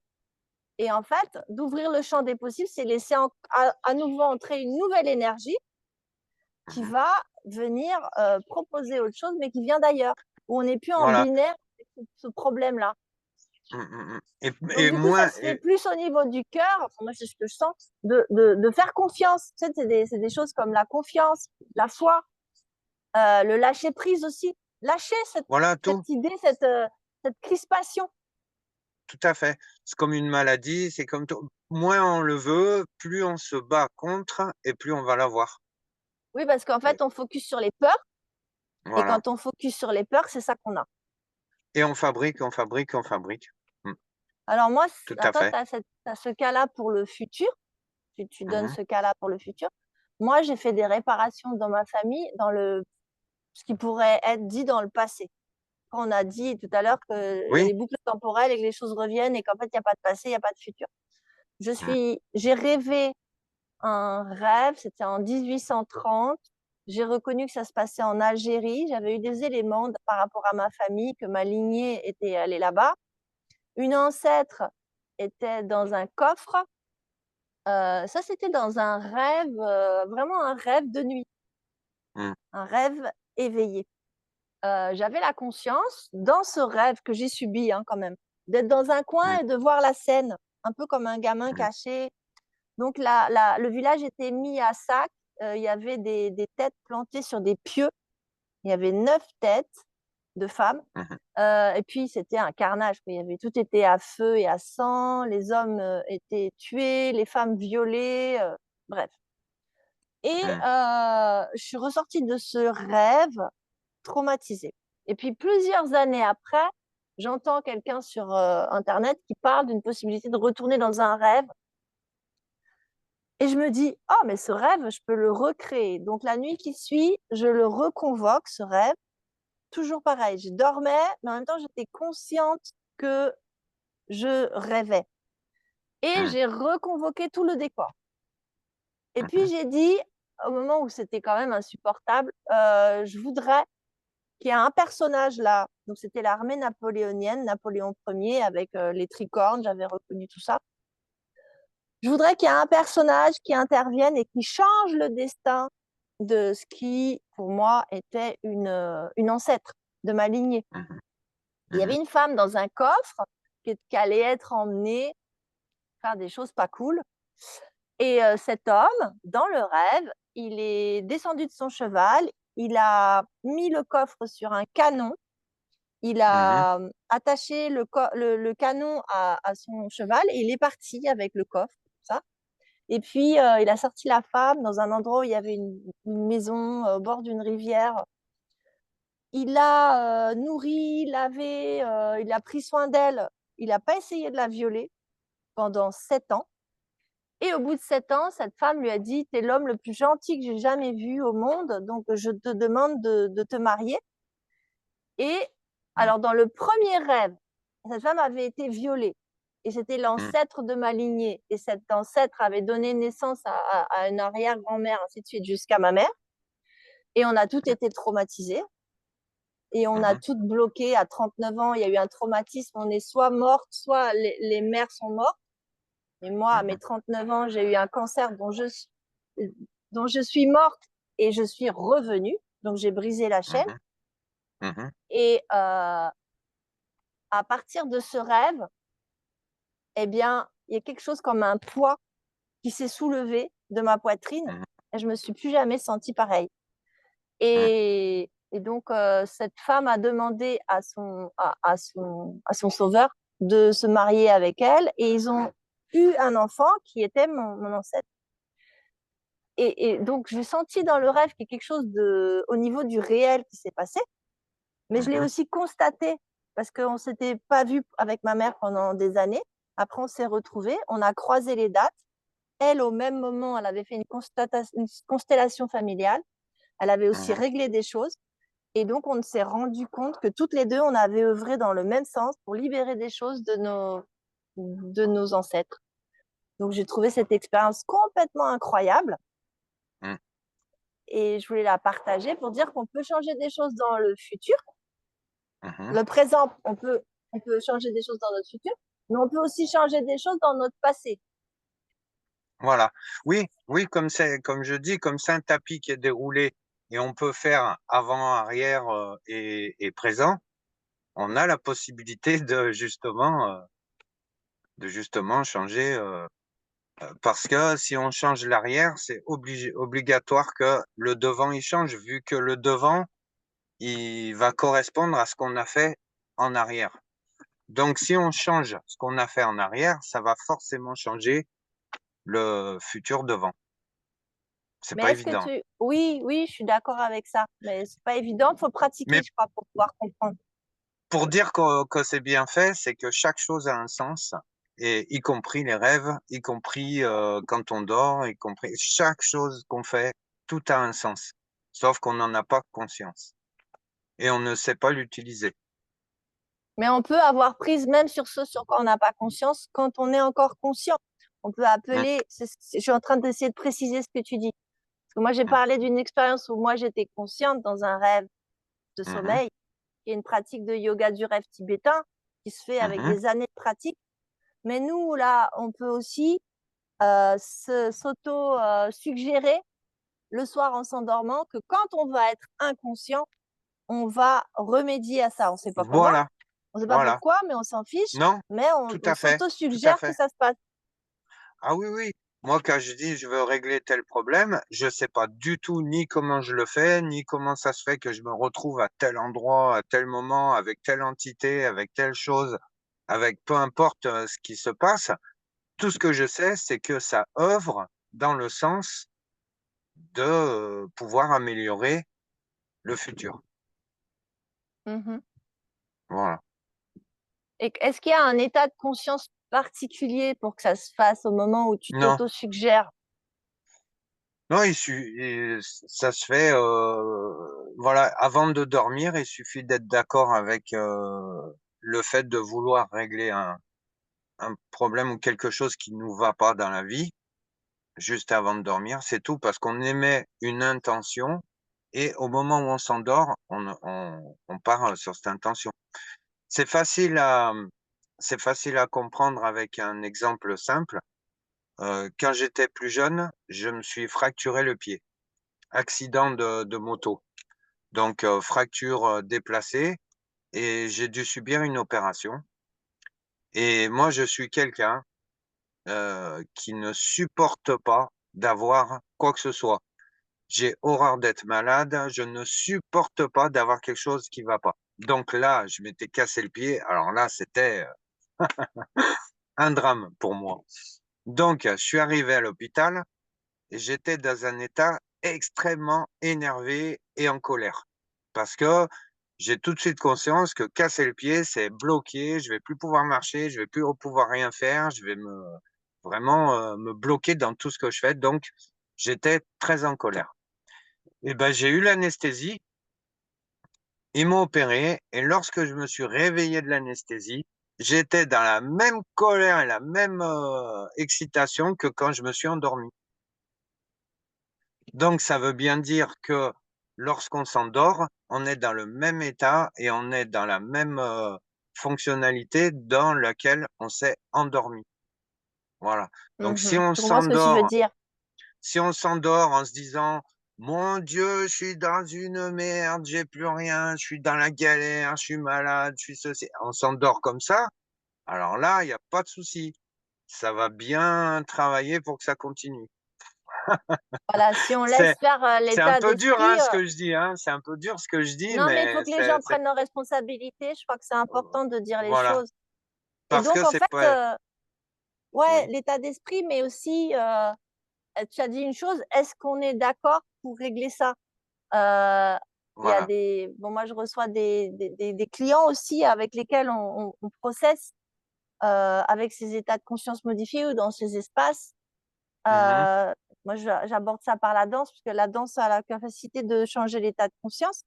Et en fait, d'ouvrir le champ des possibles, c'est laisser à nouveau entrer une nouvelle énergie qui mmh, va venir proposer autre chose, mais qui vient d'ailleurs, où on n'est plus en voilà, binaire avec ce problème-là. Donc, et du coup, ça moins se fait et plus au niveau du cœur, enfin, moi, c'est ce que je sens, de faire confiance. Tu sais, c'est des choses comme la confiance, la foi, le lâcher prise aussi. Lâcher voilà tout, cette idée, cette crispation. tout à fait. C'est comme une maladie, c'est comme tout. Moins on le veut, plus on se bat contre et plus on va l'avoir. Oui, parce qu'en Et fait, on focus sur les peurs. Et voilà quand on focus sur les peurs, c'est ça qu'on a. et on fabrique, on fabrique, on fabrique. Mmh, Alors moi, tout à toi, fait. tu as ce cas-là pour le futur. Tu donnes Mmh. ce cas-là pour le futur. Moi, j'ai fait des réparations dans ma famille, dans ce qui pourrait être dit dans le passé. Quand on a dit tout à l'heure qu'il y a Oui. des boucles temporelles et que les choses reviennent et qu'en fait, il n'y a pas de passé, il n'y a pas de futur. Mmh. J'ai rêvé un rêve, c'était en 1830. J'ai reconnu que ça se passait en Algérie. J'avais eu des éléments par rapport à ma famille, que ma lignée était allée là-bas. Une ancêtre était dans un coffre. Ça, c'était dans un rêve, vraiment un rêve de nuit, Mmh. un rêve éveillé. J'avais la conscience, dans ce rêve que j'ai subi, hein, quand même, d'être dans un coin Mmh. et de voir la scène, un peu comme un gamin Mmh. caché. Donc le village était mis à sac, il y avait des têtes plantées sur des pieux. Il y avait 9 têtes, de femmes. mhm, Et puis, c'était un carnage, quoi. Il y avait, tout était à feu et à sang, les hommes étaient tués, les femmes violées, bref. Et mhm, je suis ressortie de ce rêve traumatisée. Et puis, plusieurs années après, j'entends quelqu'un sur Internet qui parle d'une possibilité de retourner dans un rêve. Et je me dis, oh, mais ce rêve, je peux le recréer. Donc, la nuit qui suit, je le reconvoque, ce rêve. Toujours pareil, je dormais, mais en même temps, j'étais consciente que je rêvais. Et mhm, j'ai reconvoqué tout le décor. Et puis, mhm, j'ai dit, au moment où c'était quand même insupportable, je voudrais qu'il y ait un personnage là. Donc, c'était l'armée napoléonienne, Napoléon Ier, avec les tricornes, j'avais reconnu tout ça. Je voudrais qu'il y ait un personnage qui intervienne et qui change le destin de ce qui, pour moi, était une ancêtre de ma lignée. mhm, Il y avait mhm, une femme dans un coffre qui allait être emmenée faire des choses pas cool. Et cet homme, dans le rêve, il est descendu de son cheval, il a mis le coffre sur un canon, il mhm, a attaché le canon à son cheval et il est parti avec le coffre, ça. Et puis, il a sorti la femme dans un endroit où il y avait une maison au bord d'une rivière. Il l'a nourrie, lavée, il a pris soin d'elle. Il n'a pas essayé de la violer pendant 7 ans. Et au bout de 7 ans, cette femme lui a dit, t'es l'homme le plus gentil que j'ai jamais vu au monde, donc je te demande de te marier. Et mhm, alors, dans le premier rêve, cette femme avait été violée. Et c'était mhm, l'ancêtre de ma lignée. Et cet ancêtre avait donné naissance à une arrière-grand-mère, ainsi de suite, jusqu'à ma mère. Et on a toutes été traumatisés. Et on a mhm, toutes bloqué à 39 ans. Il y a eu un traumatisme. On est soit morte, soit les mères sont mortes. Et moi, à mes mhm, 39 ans, j'ai eu un cancer dont je suis morte et je suis revenue. Donc, j'ai brisé la chaîne. mhm, mhm, Et à partir de ce rêve, eh bien, il y a quelque chose comme un poids qui s'est soulevé de ma poitrine mhm, et je me suis plus jamais sentie pareille. mhm, Et donc, cette femme a demandé à son sauveur de se marier avec elle et ils ont eu un enfant qui était mon ancêtre. Et donc, j'ai senti dans le rêve qu'il y a quelque chose au niveau du réel qui s'est passé, mais je l'ai mhm, aussi constaté parce qu'on ne s'était pas vu avec ma mère pendant des années. Après, on s'est retrouvés, on a croisé les dates. Elle, au même moment, elle avait fait une constellation familiale. Elle avait aussi mhm. réglé des choses. Et donc, on s'est rendu compte que toutes les deux, on avait œuvré dans le même sens pour libérer des choses de nos ancêtres. Donc, j'ai trouvé cette expérience complètement incroyable Mhm. et je voulais la partager pour dire qu'on peut changer des choses dans le futur. Mhm. Le présent, on peut changer des choses dans notre futur, mais on peut aussi changer des choses dans notre passé. Voilà. Oui, oui, comme je dis, comme c'est un tapis qui est déroulé et on peut faire avant, arrière, et présent, on a la possibilité de justement changer, parce que si on change l'arrière, c'est obligatoire que le devant, il change vu que le devant, il va correspondre à ce qu'on a fait en arrière. Donc si on change ce qu'on a fait en arrière, ça va forcément changer le futur devant. C'est Mais pas est-ce que évident. tu... Oui, oui, je suis d'accord avec ça, mais c'est pas évident. Il faut pratiquer, Mais je crois, pour pouvoir comprendre. pour dire que c'est bien fait, c'est que chaque chose a un sens et y compris les rêves, y compris, quand on dort, y compris chaque chose qu'on fait, tout a un sens. Sauf qu'on n'en a pas conscience et on ne sait pas l'utiliser. Mais on peut avoir prise même sur ce sur quoi on n'a pas conscience quand on est encore conscient. On peut Mmh, appeler... Je suis en train d'essayer de préciser ce que tu dis. Parce que moi, j'ai mmh, parlé d'une expérience où moi, j'étais consciente dans un rêve de mmh mh, sommeil, qui est une pratique de yoga du rêve tibétain qui se fait avec mmh, des années de pratique. Mais nous, là, on peut aussi s'auto-suggérer le soir en s'endormant que quand on va être inconscient, on va remédier à ça. On ne sait pas comment, voilà, on ne sait pas voilà. pourquoi, mais on s'en fiche, Non, mais tout on à fait, tout à s'auto-suggère que fait. ça se passe. Ah oui, oui. moi, quand je dis je veux régler tel problème, je sais pas du tout ni comment je le fais, ni comment ça se fait que je me retrouve à tel endroit, à tel moment, avec telle entité, avec telle chose, avec peu importe ce qui se passe. Tout ce que je sais, c'est que ça œuvre dans le sens de pouvoir améliorer le futur. Mhm. Voilà. Et est-ce qu'il y a un état de conscience particulier pour que ça se fasse au moment où tu Non, t'auto-suggères? non, ça se fait, voilà, avant de dormir, il suffit d'être d'accord avec le fait de vouloir régler un problème ou quelque chose qui nous va pas dans la vie, juste avant de dormir, c'est tout, parce qu'on émet une intention et au moment où on s'endort, on part sur cette intention. C'est facile à, c'est facile à comprendre avec un exemple simple. Quand j'étais plus jeune, je me suis fracturé le pied. Accident de moto. Donc, fracture, déplacée et j'ai dû subir une opération et moi, je suis quelqu'un, qui ne supporte pas d'avoir quoi que ce soit. J'ai horreur d'être malade, je ne supporte pas d'avoir quelque chose qui va pas. Donc là, je m'étais cassé le pied, alors là, c'était, un drame pour moi. Donc, je suis arrivé à l'hôpital et j'étais dans un état extrêmement énervé et en colère. Parce que j'ai tout de suite conscience que casser le pied, c'est bloqué, je vais plus pouvoir marcher, je vais plus pouvoir rien faire, je vais vraiment, me bloquer dans tout ce que je fais. Donc, j'étais très en colère. Et ben, j'ai eu l'anesthésie, ils m'ont opéré et lorsque je me suis réveillé de l'anesthésie, j'étais dans la même colère et la même, excitation que quand je me suis endormi. Donc ça veut bien dire que lorsqu'on s'endort, on est dans le même état et on est dans la même, fonctionnalité dans laquelle on s'est endormi. Voilà. Donc Mhm. Je comprends ce que tu veux dire. si on s'endort en se disant: «Mon Dieu, je suis dans une merde, j'ai plus rien, je suis dans la galère, je suis malade, je suis ceci», on s'endort comme ça, alors là, il y a pas de souci. Ça va bien travailler pour que ça continue. Voilà, si on laisse C'est faire c'est un l'état peu dur, hein, d'esprit. ce que je dis, hein. C'est un peu dur ce que je dis, Non, mais il faut mais que les gens c'est prennent leurs responsabilités. Je crois que c'est important de dire les voilà. choses. Et Parce donc, que en c'est fait, pas ouais, oui, l'état d'esprit, mais aussi, tu as dit une chose, est-ce qu'on est d'accord pour régler ça? Il y a voilà. des, bon, moi, je reçois des clients aussi avec lesquels on processe avec ces états de conscience modifiés ou dans ces espaces. Mmh mh. Euh, Moi, j'aborde ça par la danse, puisque la danse a la capacité de changer l'état de conscience.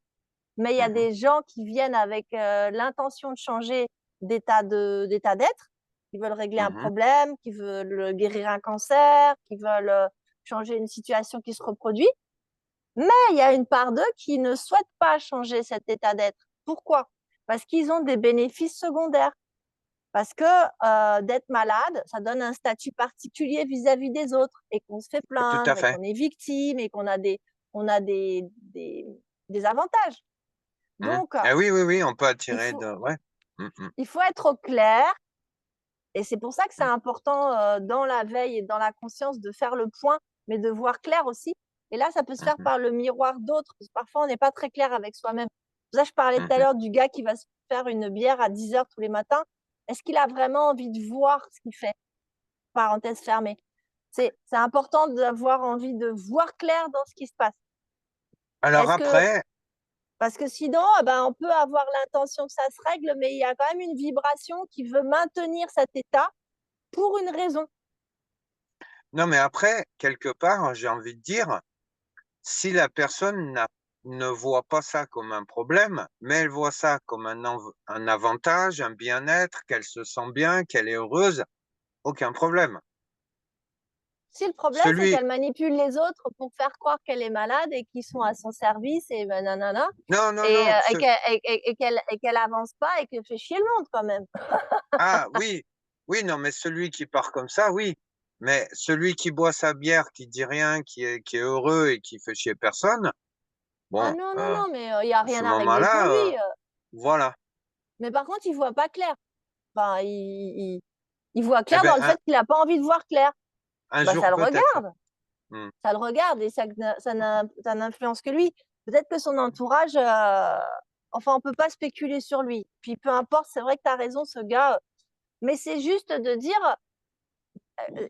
Mais il y a Mmh mh. des gens qui viennent avec l'intention de changer d'état d'être, qui veulent régler un Mmh mh. problème, qui veulent guérir un cancer, qui veulent changer une situation qui se reproduit. Mais il y a une part d'eux qui ne souhaitent pas changer cet état d'être. Pourquoi? Parce qu'ils ont des bénéfices secondaires. Parce que d'être malade, ça donne un statut particulier vis-à-vis des autres et qu'on se fait Tout à plaindre et fait. qu'on est victime et qu'on a des avantages. Mmh. Donc, Ah oui, oui, oui, on peut il attirer faut, de ouais. Mmh mh. il faut être au clair et c'est pour ça que c'est Mmh. important dans la veille et dans la conscience de faire le point, mais de voir clair aussi. Et là, ça peut se Mmh faire mh. par le miroir d'autres, parce que parfois, on n'est pas très clair avec soi-même. Là, je parlais tout Mmh à mh. l'heure du gars qui va se faire une bière à 10 heures tous les matins. Est-ce qu'il a vraiment envie de voir ce qu'il fait? Parenthèse fermée. C'est important d'avoir envie de voir clair dans ce qui se passe. Alors Est-ce que après Parce que sinon, ben, on peut avoir l'intention que ça se règle, mais il y a quand même une vibration qui veut maintenir cet état pour une raison. non, mais après, quelque part, j'ai envie de dire, si la personne ne voit pas ça comme un problème, mais elle voit ça comme un avantage, un bien-être, qu'elle se sent bien, qu'elle est heureuse, aucun problème. Si le problème, c'est Celui qu'elle manipule les autres pour faire croire qu'elle est malade et qu'ils sont à son service et ben nanana, non, non, et, non, qu'elle avance pas et qu'elle fait chier le monde quand même. ah oui, oui, non, mais celui qui part comme ça, oui. Mais celui qui boit sa bière, qui dit rien, qui est heureux et qui fait chier personne, Ah bon, non, non, non, mais il y a à ce rien à régler pour moment-là, lui. voilà. Mais par contre, il voit pas clair. Enfin, il voit Eh clair ben, dans le fait qu'il a pas envie de voir clair. Un bah, jour ça le peut-être. regarde. Mm. Ça le regarde et ça n'influence que lui. Peut-être que son entourage, enfin, on peut pas spéculer sur lui. Puis peu importe, c'est vrai que tu as raison, ce gars, mais c'est juste de dire,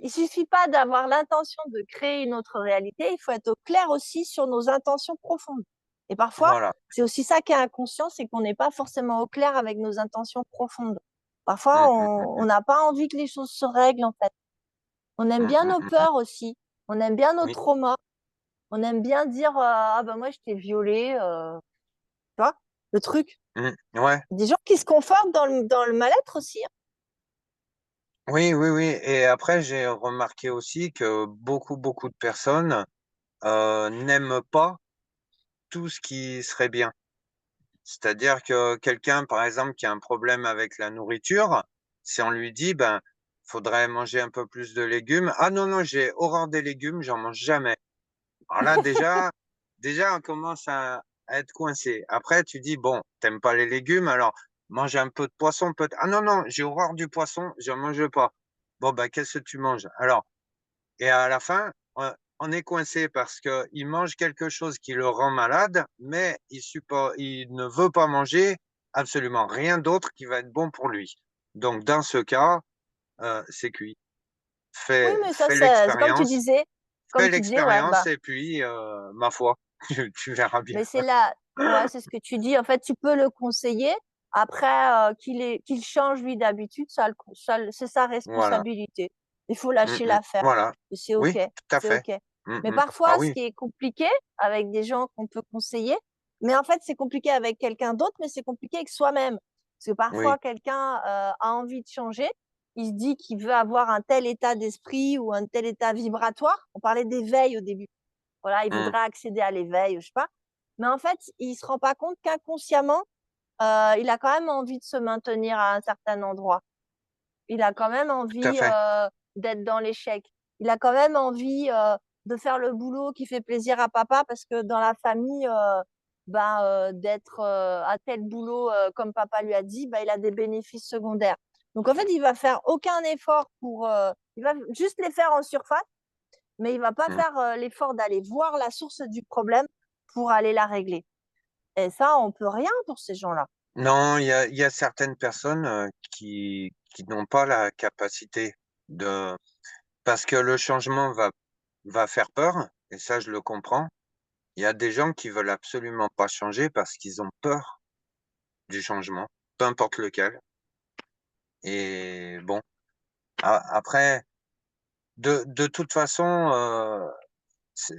il suffit pas d'avoir l'intention de créer une autre réalité, il faut être au clair aussi sur nos intentions profondes. Et parfois, Voilà. c'est aussi ça qui est inconscient, c'est qu'on n'est pas forcément au clair avec nos intentions profondes. Parfois, Mm, mm, on n'a pas envie que les choses se règlent, en fait. On aime mm, bien mm, nos mm, mm. peurs aussi. On aime bien nos Oui. traumas. On aime bien dire, ah ben moi, je t'ai violé, tu vois, le truc. Ouais. Des gens qui se confortent dans le mal-être aussi, hein. Oui, oui, oui. Et après, j'ai remarqué aussi que beaucoup de personnes n'aiment pas tout ce qui serait bien. C'est-à-dire que quelqu'un, par exemple, qui a un problème avec la nourriture, si on lui dit, ben, faudrait manger un peu plus de légumes. Ah non, non, j'ai horreur des légumes, j'en mange jamais. Alors là, déjà, on commence à être coincé. Après, tu dis, bon, t'aimes pas les légumes, alors mange un peu de poisson, peut-être. Ah non, non, j'ai horreur du poisson, j'en mange pas. Bon, ben, qu'est-ce que tu manges? Alors, et à la fin, on est coincé parce que il mange quelque chose qui le rend malade, mais il ne veut pas manger absolument rien d'autre qui va être bon pour lui. Donc, dans ce cas, c'est cuit. Oui, Fais, mais ça, fais c'est l'expérience, comme tu disais, ouais, bah, et puis, ma foi, tu verras bien. mais c'est là, ouais, c'est ce que tu dis. En fait, tu peux le conseiller. Après, qu'il change lui d'habitude, c'est sa Voilà. responsabilité. Il faut lâcher Mm. l'affaire. Voilà. Et c'est Oui, OK. tout à C'est fait. OK. Mais parfois, Ah ce oui, qui est compliqué avec des gens qu'on peut conseiller, mais en fait, c'est compliqué avec quelqu'un d'autre, mais c'est compliqué avec soi-même. Parce que oui. parfois, quelqu'un a envie de changer. Il se dit qu'il veut avoir un tel état d'esprit ou un tel état vibratoire. On parlait d'éveil au début. Voilà, il Mm. voudrait accéder à l'éveil, je sais pas. Mais en fait, il se rend pas compte qu'inconsciemment, il a quand même envie de se maintenir à un certain endroit. Il a quand même Tout à envie, fait. d'être dans l'échec. Il a quand même envie, de faire le boulot qui fait plaisir à papa parce que dans la famille, d'être, à tel boulot, comme papa lui a dit, bah, il a des bénéfices secondaires. Donc en fait, il va faire aucun effort pour, il va juste les faire en surface, mais il va pas Mm. faire l'effort d'aller voir la source du problème pour aller la régler. Et ça, on peut rien pour ces gens-là. Non, il y a certaines personnes qui n'ont pas la capacité de parce que le changement va faire peur, et ça, je le comprends. Il y a des gens qui veulent absolument pas changer parce qu'ils ont peur du changement, peu importe lequel. Et bon, après, de toute façon,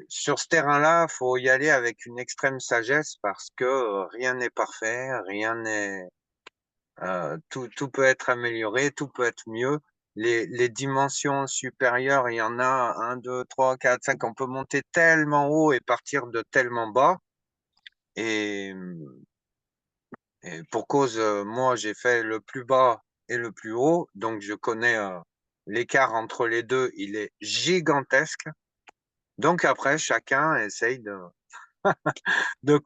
sur ce terrain-là, faut y aller avec une extrême sagesse parce que rien n'est parfait, rien n'est tout peut être amélioré, tout peut être mieux. Les dimensions supérieures, il y en a un, 2, 3, 4, 5. On peut monter tellement haut et partir de tellement bas. Et, et pour cause, moi, j'ai fait le plus bas et le plus haut, donc je connais l'écart entre les deux, il est gigantesque. Donc après, chacun essaye de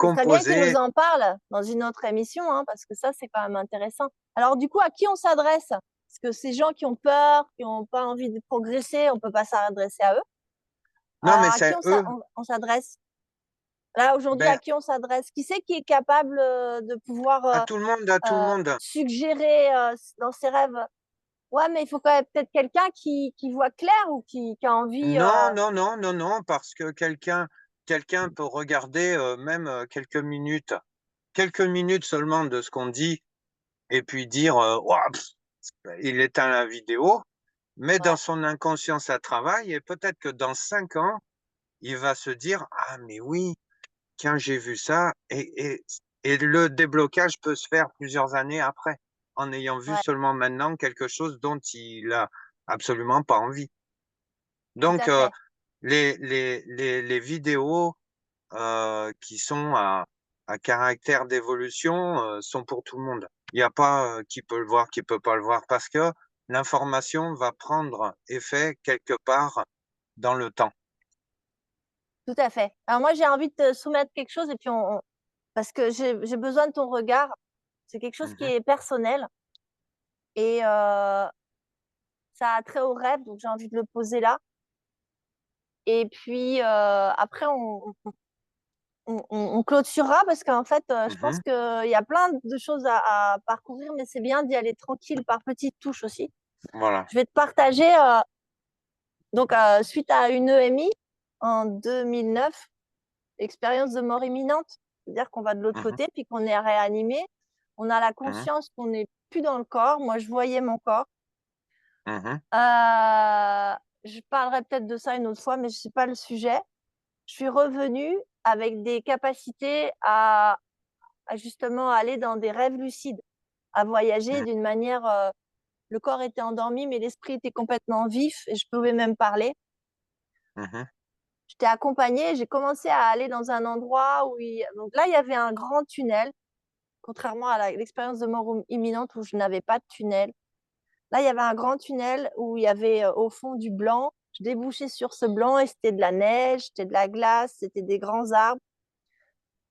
Ce serait bien qu'ils nous composer. en parlent dans une autre émission, hein, parce que ça, c'est quand même intéressant. Alors, du coup, à qui on s'adresse? Parce que ces gens qui ont peur, qui n'ont pas envie de progresser, on peut pas s'adresser à eux. Non, Alors, mais à qui c'est eux. on s'adresse? Là, aujourd'hui, à Ben, qui on s'adresse? Qui c'est qui est capable de pouvoir à tout le monde, à tout le monde. suggérer dans ses rêves? Ouais, mais il faut quand même peut-être quelqu'un qui voit clair ou qui a envie. Non, non, non, non, non, parce que quelqu'un peut regarder même quelques minutes seulement de ce qu'on dit et puis dire ouah, pff, il éteint la vidéo, mais dans Ouais, son inconscient ça travaille et peut-être que dans 5 ans il va se dire ah mais oui, tiens j'ai vu ça et le déblocage peut se faire plusieurs années après en ayant vu ouais, seulement maintenant quelque chose dont il a absolument pas envie. tout Donc à fait. les vidéos qui sont à caractère d'évolution, sont pour tout le monde. Il n'y a pas, qui peut le voir, qui peut pas le voir, parce que l'information va prendre effet quelque part dans le temps. Tout à fait. Alors moi, j'ai envie de te soumettre quelque chose et puis parce que j'ai besoin de ton regard. C'est quelque chose qui Mmh. est personnel et ça a trait au rêve, donc j'ai envie de le poser là. Et puis après, on clôturera parce qu'en fait, je pense Mhm. qu'il y a plein de choses à parcourir, mais c'est bien d'y aller tranquille par petites touches aussi. Voilà. Je vais te partager, donc suite à une EMI en 2009, expérience de mort imminente, c'est-à-dire qu'on va de l'autre Mhm. côté, puis qu'on est réanimé, on a la Mhm. conscience qu'on n'est plus dans le corps. Moi, je voyais mon corps. Mhm. Je parlerai peut-être de ça une autre fois, mais ce n'est pas le sujet. Je suis revenue avec des capacités à justement aller dans des rêves lucides, à voyager d'une manière. Le corps était endormi, mais l'esprit était complètement vif et je pouvais même parler. Mhm. J'étais accompagnée, j'ai commencé à aller dans un endroit où donc là, il y avait un grand tunnel, contrairement à l'expérience de mort imminente où je n'avais pas de tunnel. Là, il y avait un grand tunnel où il y avait au fond du blanc. Je débouchais sur ce blanc et c'était de la neige, c'était de la glace, c'était des grands arbres.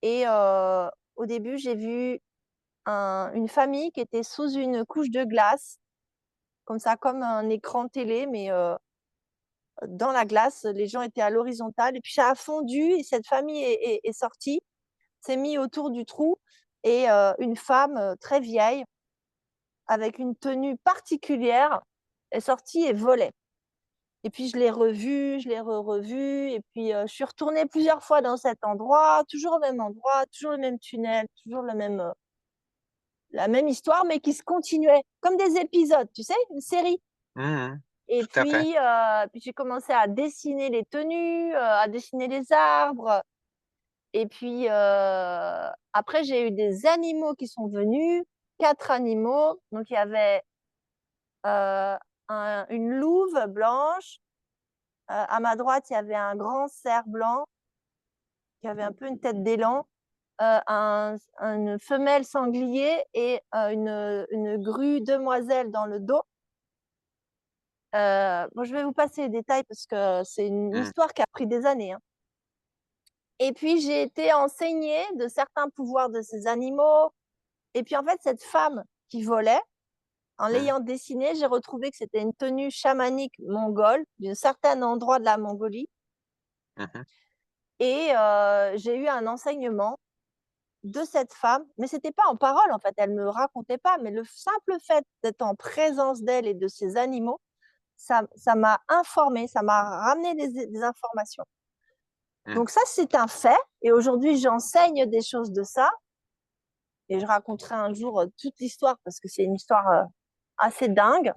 Et au début, j'ai vu une famille qui était sous une couche de glace, comme ça, comme un écran télé, mais dans la glace. Les gens étaient à l'horizontale. Et puis ça a fondu et cette famille est sortie, s'est mise autour du trou. Et une femme très vieille, avec une tenue particulière, est sortie et volait. Et puis je l'ai revue, je l'ai revue. Et puis je suis retournée plusieurs fois dans cet endroit, toujours au même endroit, toujours le même tunnel, toujours la même histoire, mais qui se continuait, comme des épisodes, tu sais, une série. Mhm. Et Tout à fait. puis j'ai commencé à dessiner les tenues, à dessiner les arbres. Et puis après, j'ai eu des animaux qui sont venus, 4 animaux. Donc il y avait une louve blanche. À ma droite, il y avait un grand cerf blanc qui avait un peu une tête d'élan, une femelle sanglier et une grue demoiselle dans le dos. Bon, je vais vous passer les détails parce que c'est une Mhm. histoire qui a pris des années, hein. Et puis, j'ai été enseignée de certains pouvoirs de ces animaux. Et puis, en fait, cette femme qui volait, en Mhm. l'ayant dessinée, j'ai retrouvé que c'était une tenue chamanique mongole d'un certain endroit de la Mongolie. Mhm. Et j'ai eu un enseignement de cette femme, mais c'était pas en parole, en fait, elle me racontait pas, mais le simple fait d'être en présence d'elle et de ces animaux, ça m'a informée, ça m'a ramené des informations. Mhm. Donc ça, c'est un fait. Et aujourd'hui, j'enseigne des choses de ça. Et je raconterai un jour toute l'histoire parce que c'est une histoire assez dingue.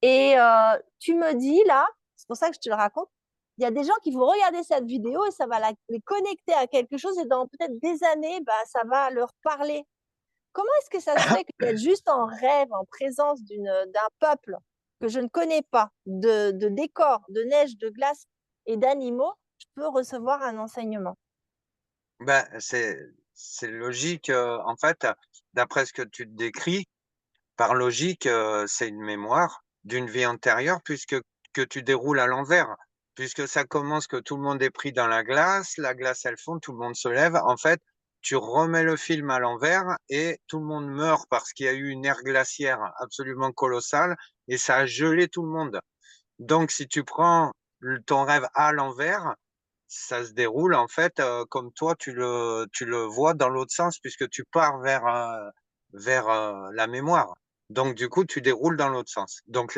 Et tu me dis là, c'est pour ça que je te le raconte, il y a des gens qui vont regarder cette vidéo et ça va les connecter à quelque chose et dans peut-être des années, bah, ça va leur parler. Comment est-ce que ça se fait que d'être juste en rêve, en présence d'un peuple que je ne connais pas, de décors, de neige, de glace et d'animaux, je peux recevoir un enseignement? Ben, c'est logique, en fait, d'après ce que tu te décris, par logique, c'est une mémoire d'une vie antérieure puisque que tu déroules à l'envers. Puisque ça commence que tout le monde est pris dans la glace elle fond, tout le monde se lève. En fait, tu remets le film à l'envers et tout le monde meurt parce qu'il y a eu une ère glaciaire absolument colossale et ça a gelé tout le monde. Donc si tu prends ton rêve à l'envers, ça se déroule en fait, comme toi tu le vois dans l'autre sens puisque tu pars vers la mémoire. Donc du coup, tu déroules dans l'autre sens. Donc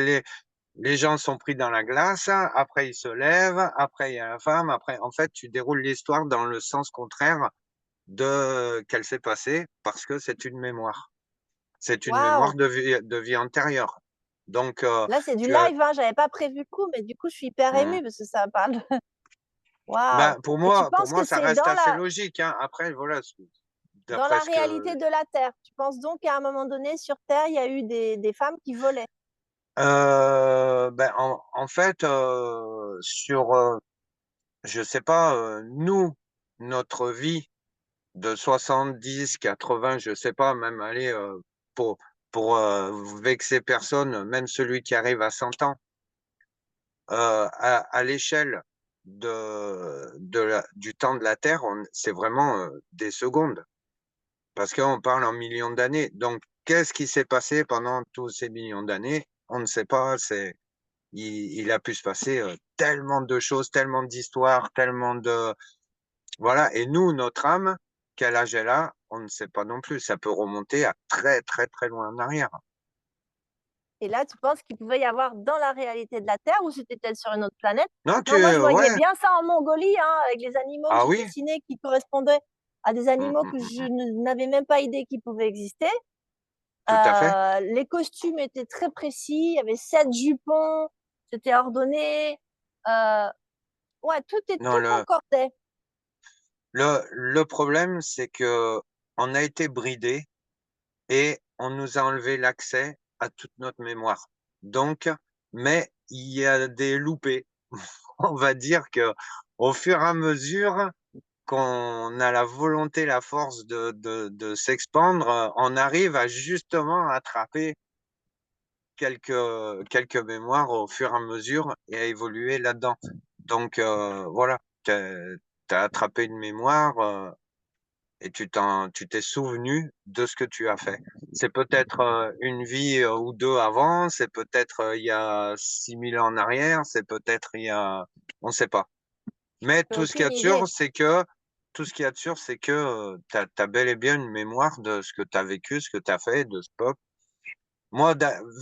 les gens sont pris dans la glace, après ils se lèvent, après il y a la femme, après en fait, tu déroules l'histoire dans le sens contraire de qu'elle s'est passée parce que c'est une mémoire. C'est une Waouh! mémoire de vie antérieure. Donc Là, c'est du tu as live, hein, j'avais pas prévu le coup, mais du coup, je suis hyper mmh. émue parce que ça parle de waouh! Ben, pour Et tu moi pour penses moi, que ça c'est reste assez logique, hein. Après voilà, dans d'après la ce réalité que de la Terre? Tu penses donc qu'à un moment donné, sur Terre, il y a eu des femmes qui volaient? ben, en fait, sur, je sais pas, nous, notre vie de 70-80, je sais pas, même aller, pour vexer personne, même celui qui arrive à 100 ans, à l'échelle du temps de la Terre, c'est vraiment, des secondes. Parce qu'on parle en millions d'années. Donc, qu'est-ce qui s'est passé pendant tous ces millions d'années? On ne sait pas, il a pu se passer, tellement de choses, tellement d'histoires, tellement de voilà. Et nous, notre âme, quel âge elle a, on ne sait pas non plus. Ça peut remonter à très, très, très loin en arrière. Et là, tu penses qu'il pouvait y avoir dans la réalité de la Terre ou c'était peut-être sur une autre planète? Non, Non, moi je voyais ouais. bien ça en Mongolie, hein, avec les animaux que Ah j'ai oui. dessinés qui correspondaient à des Mmh, animaux mmh, que mmh, je mmh. n'avais même pas idée qu'ils pouvaient exister. Tout à fait. Les costumes étaient très précis, il y avait 7 jupons, c'était ordonné. Heu, ouais, Non, tout concordait. le problème, c'est que on a été bridés et on nous a enlevé l'accès à toute notre mémoire. Donc mais il y a des loupés. On va dire que au fur et à mesure qu'on a la volonté, la force de s'expandre, on arrive à justement attraper quelques mémoires au fur et à mesure et à évoluer là-dedans. Donc voilà, tu as attrapé une mémoire, et tu t'es souvenu de ce que tu as fait. C'est peut-être, une vie, ou 2 avant, c'est peut-être, il y a 6 000 ans en arrière, c'est peut-être il y a on sait pas. Mais J'ai tout ce qu'il y aucune a de idée. sûr, c'est que tout ce qu'il y a de sûr, c'est que, tu as bel et bien une mémoire de ce que tu as vécu, ce que tu as fait, de ce peuple. Moi,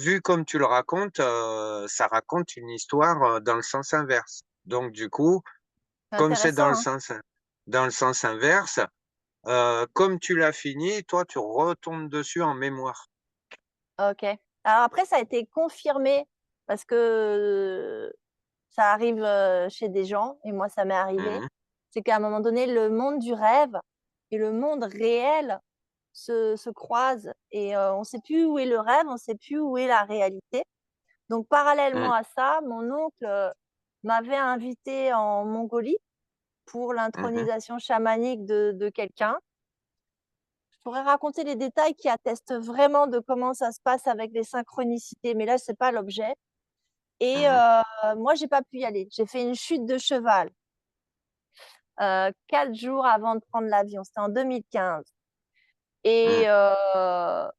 vu comme tu le racontes, ça raconte une histoire, dans le sens inverse. Donc du coup, C'est comme c'est intéressant, hein. dans le sens inverse, comme tu l'as fini, toi, tu retombes dessus en mémoire. OK. Alors après, ça a été confirmé parce que ça arrive, chez des gens et moi, ça m'est arrivé. Mmh. C'est qu'à un moment donné, le monde du rêve et le monde réel se croisent et on ne sait plus où est le rêve, on ne sait plus où est la réalité. Donc Mmh. parallèlement à ça, mon oncle, m'avait invitée en Mongolie pour Mmh mh. l'intronisation chamanique de quelqu'un. Je pourrais raconter les détails qui attestent vraiment de comment ça se passe avec les synchronicités, mais là, c'est pas l'objet. Et Mmh. moi, j'ai pas pu y aller. J'ai fait une chute de cheval, 4 jours avant de prendre l'avion. C'était en 2015 Mmh. et heu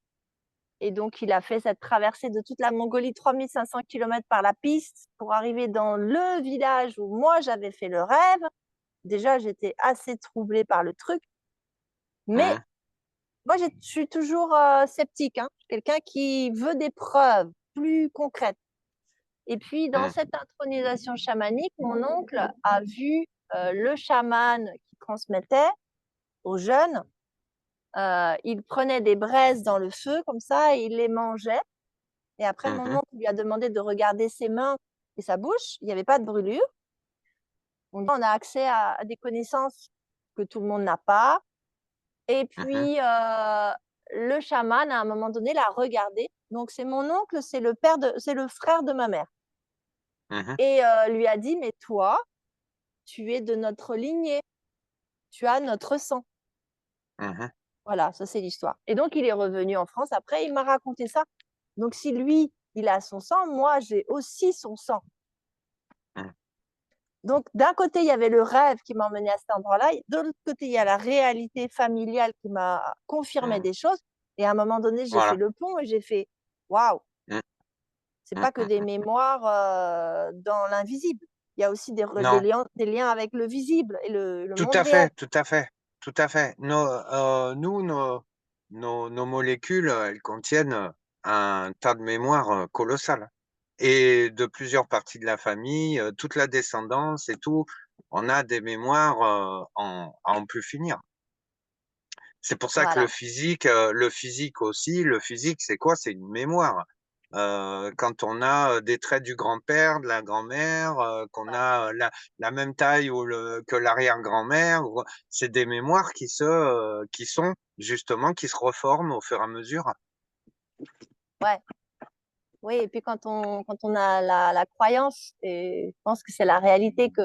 et donc il a fait cette traversée de toute la Mongolie, 3 500 kilomètres par la piste pour arriver dans le village où moi, j'avais fait le rêve. Déjà, j'étais assez troublée par le truc, mais Mmh. moi, je suis toujours, sceptique, hein. Quelqu'un qui veut des preuves plus concrètes. Et puis dans Mmh. cette intronisation chamanique, mon oncle a vu, le chaman qui transmettait aux jeunes. Il prenait des braises dans le feu comme ça et il les mangeait et après Mmh mon mh. oncle lui a demandé de regarder ses mains et sa bouche, il y avait pas de brûlure. Donc on a accès à des connaissances que tout le monde n'a pas et Mmh. puis, le chaman à un moment donné l'a regardé. Donc c'est mon oncle, c'est le frère de ma mère Mmh. et lui a dit: «Mais toi, tu es de notre lignée, tu as notre sang». Mmh. Voilà, ça c'est l'histoire et donc il est revenu en France après, il m'a raconté ça. Donc si lui, il a son sang, moi j'ai aussi son sang. Mmh. Donc d'un côté, il y avait le rêve qui m'a emmenée à cet endroit-là, et de l'autre côté, il y a la réalité familiale qui m'a confirmé Mmh. des choses et à un moment donné, j'ai fait Voilà. le pont et j'ai fait: «Waouh, Mmh. c'est Mmh pas que mh des mh. mémoires, dans l'invisible. Il y a aussi Non, des liens avec le visible et le tout monde à réel». fait, tout à fait, tout à fait. Nous, nos molécules, elles contiennent, un tas de mémoire, colossal et de plusieurs parties de la famille, toute la descendance et tout. On a des mémoires, à en plus finir. C'est pour ça que Voilà, le physique aussi, le physique, c'est quoi? C'est une mémoire. Quand on a, des traits du grand-père, de la grand-mère, qu'on ouais. a, la même taille ou que l'arrière-grand-mère ou c'est des mémoires qui sont justement qui se reforment au fur et à mesure. Ouais. Oui et puis quand on a la croyance et je pense que c'est la réalité que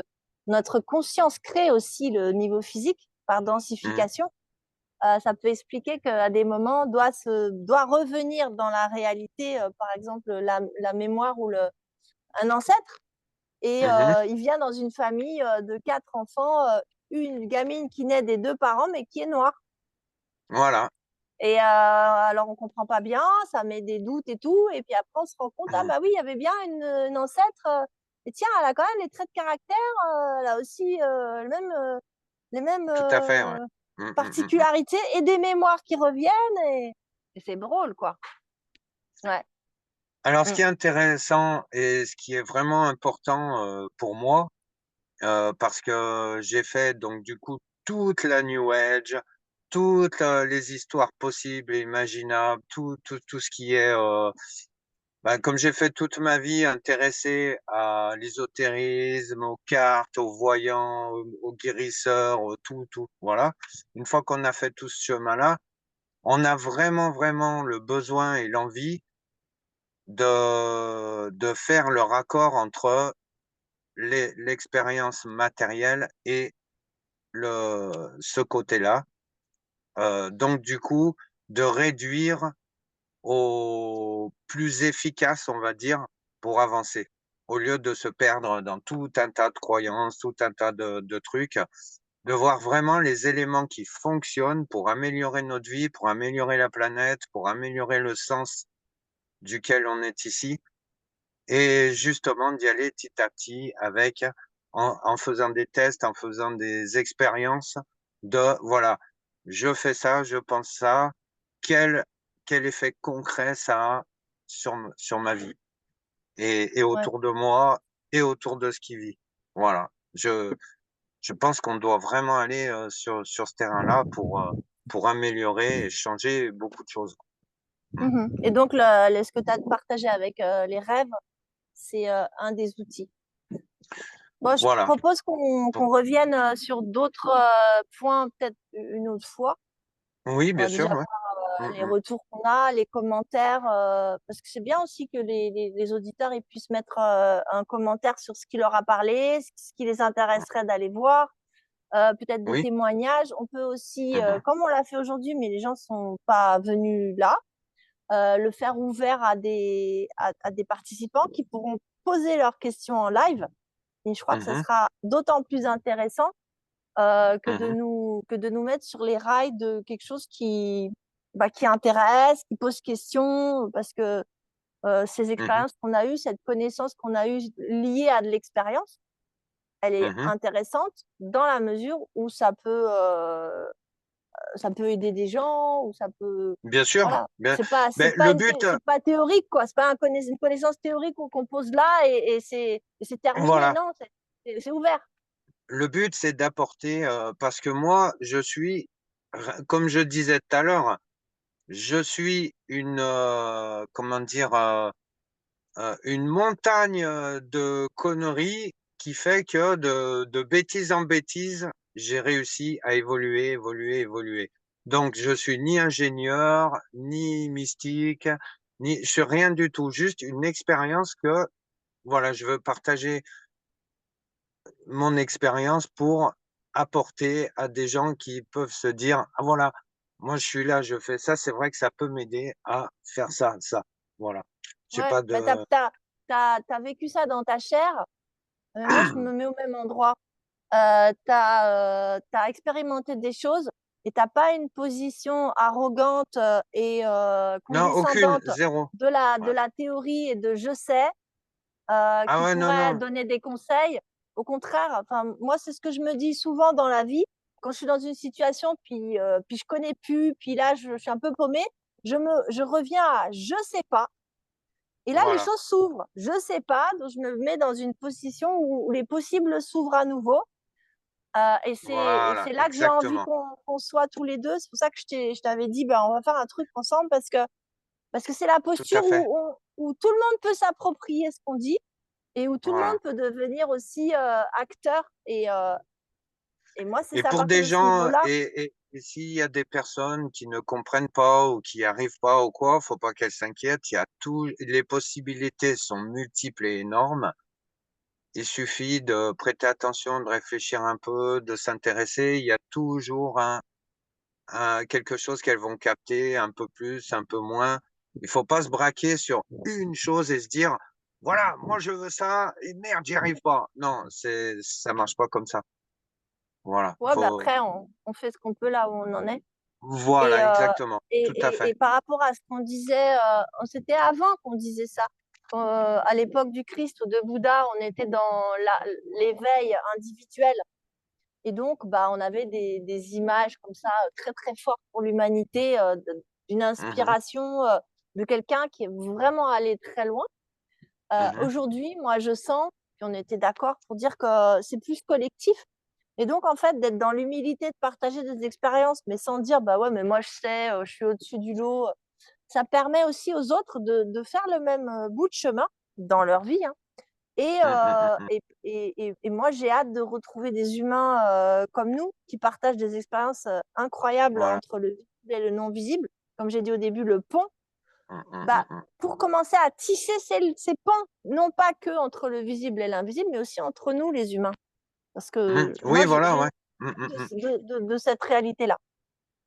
notre conscience crée aussi le niveau physique par Mmh. densification, ça peut expliquer qu'à des moments doit revenir dans la réalité, par exemple, la mémoire ou le un ancêtre et Mmh. il vient dans une famille, de 4 enfants, une gamine qui naît des 2 parents mais qui est noire Voilà. et alors on comprend pas bien, ça met des doutes et tout et puis après on se rend compte: «Ah Mmh. bah oui, il y avait bien une ancêtre, et tiens, elle a quand même les traits de caractère, elle a aussi les mêmes Tout à fait, ouais. Mmh. particularités et des mémoires qui reviennent et c'est drôle, quoi. Ouais. Alors ce Mm. qui est intéressant et ce qui est vraiment important, pour moi, parce que j'ai fait donc du coup toute la New Age, toutes, les histoires possibles et imaginables, tout ce qui est, comme j'ai fait toute ma vie intéressé à l'ésotérisme, aux cartes, aux voyants, aux guérisseurs, tout, voilà. Une fois qu'on a fait tout ce chemin-là, on a vraiment, vraiment le besoin et l'envie de faire le raccord entre l'expérience matérielle et ce côté-là. Donc du coup, de réduire au plus efficace, on va dire, pour avancer. Au lieu de se perdre dans tout un tas de croyances, tout un tas de trucs, de voir vraiment les éléments qui fonctionnent pour améliorer notre vie, pour améliorer la planète, pour améliorer le sens duquel on est ici et justement d'y aller petit à petit avec en faisant des tests, en faisant des expériences de voilà, je fais ça, je pense ça, quel quel effet concret ça a sur ma vie et Ouais. autour de moi et autour de ce qui vit. Voilà, je pense qu'on doit vraiment aller, sur ce terrain-là pour améliorer et changer beaucoup de choses. Mmh. Mhm. Et donc, ce que tu as partagé avec les rêves, c'est un des outils. Bon, je Voilà, propose pour qu'on revienne sur d'autres points peut-être une autre fois. oui, On bien va sûr, déjà ouais. les Mmh. retours qu'on a, les commentaires, parce que c'est bien aussi que les auditeurs ils puissent mettre un commentaire sur ce qui leur a parlé, ce qui les intéresserait d'aller voir, peut-être des Oui. témoignages. On peut aussi, Mmh. comme on l'a fait aujourd'hui, mais les gens sont pas venus là, le faire ouvert à des participants qui pourront poser leurs questions en live. Et je crois que ça Mmh. sera d'autant plus intéressant Mmh. que de nous mettre sur les rails de quelque chose qui intéresse, qui pose question, parce que ces Mmh. expériences qu'on a eues, cette connaissance qu'on a eue liée à de l'expérience, elle est Mmh. intéressante dans la mesure où ça peut aider des gens, ou ça peut, Bien sûr, voilà. bien le but, C'est pas théorique, quoi. C'est pas une connaissance théorique qu'on pose là et c'est terminé. voilà, Non, c'est ouvert. le but, c'est d'apporter, parce que moi, comme je disais tout à l'heure, je suis comment dire? Une montagne, de conneries qui fait que de bêtise en bêtise, j'ai réussi à évoluer, évoluer, évoluer. Donc je suis ni ingénieur, ni mystique, ni je suis rien du tout, juste une expérience que, voilà, je veux partager mon expérience pour apporter à des gens qui peuvent se dire: «Ah voilà, moi je suis là, je fais ça, c'est vrai que ça peut m'aider à faire ça, ça». Voilà. J'ai Ouais, pas bah, de t'as vécu ça dans ta chair. Moi, je me mets au même endroit. Tu expérimenté des choses et t'as pas une position arrogante et non, aucune, condescendante zéro. de Ouais. la théorie et de je sais Ah qui ouais, non, pourrait non. donner des conseils. Au contraire, enfin, moi, c'est ce que je me dis souvent dans la vie. Quand je suis dans une situation, puis je connais plus, puis là, je suis un peu paumée, je reviens à je sais pas. Et là, les Voilà, choses s'ouvrent. Je sais pas, donc je me mets dans une position où les possibles s'ouvrent à nouveau. Et voilà, c'est là que j'ai envie exactement. qu'on soit tous les deux. C'est pour ça que je t'avais dit, ben, on va faire un truc ensemble parce que c'est la Tout à posture fait. où tout le monde peut s'approprier ce qu'on dit et où tout le monde Voilà. peut devenir aussi acteur. Et moi, c'est Et à pour partir des de ce gens niveau-là. et s'il y a des personnes qui ne comprennent pas ou qui n'y arrivent pas ou quoi, faut pas qu'elles s'inquiètent. Il y a tout les possibilités sont multiples et énormes. Il suffit de prêter attention, de réfléchir un peu, de s'intéresser. Il y a toujours quelque chose qu'elles vont capter un peu plus, un peu moins. Il faut pas se braquer sur une chose et se dire: «Voilà, moi je veux ça et merde, j'y arrive pas». Non, ça marche pas comme ça. Voilà, Ouais, ben faut après, on fait ce qu'on peut là où on en est. Et, voilà, euh, exactement, tout à fait. et par rapport à ce qu'on disait, c'était avant qu'on disait ça. à l'époque du Christ ou de Bouddha, on était dans l'éveil individuel. Et donc, bah, on avait des images comme ça très, très fortes pour l'humanité, d'une Mmh. inspiration de quelqu'un qui est vraiment allé très loin. Mmh. Aujourd'hui, moi, je sens, puis on était d'accord pour dire que c'est plus collectif. Et donc, en fait, d'être dans l'humilité de partager des expériences, mais sans dire, bah ouais, mais moi, je sais, je suis au-dessus du lot. Ça permet aussi aux autres de faire le même bout de chemin dans leur vie, hein. Et, Mmh, mmh, mmh, mmh. moi, j'ai hâte de retrouver des humains comme nous, qui partagent des expériences incroyables Voilà. entre le visible et le non visible. Comme j'ai dit au début, le pont, Mmh, mmh, bah, mmh, mmh. pour commencer à tisser ces ponts, non pas que entre le visible et l'invisible, mais aussi entre nous, les humains. Parce Mmh. que Oui, moi, voilà, j'ai ouais. Mmh, mmh, mmh. de cette réalité-là.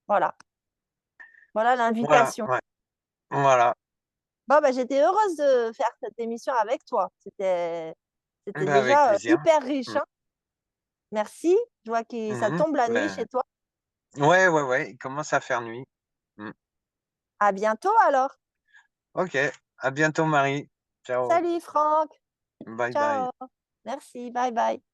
Voilà, voilà Voilà, l'invitation. ouais. Voilà. Bon, bah, j'étais heureuse de faire cette émission avec toi. C'était Bah, avec déjà plaisir. hyper riche, Mmh. hein. Merci. Je vois que ça Mmh. tombe la nuit Bah, chez toi. ouais, ouais, ouais, il commence à faire nuit. Mmh. À bientôt alors. OK. À bientôt Marie. Ciao. Salut Franck. Bye bye. Ciao. Merci. Bye bye.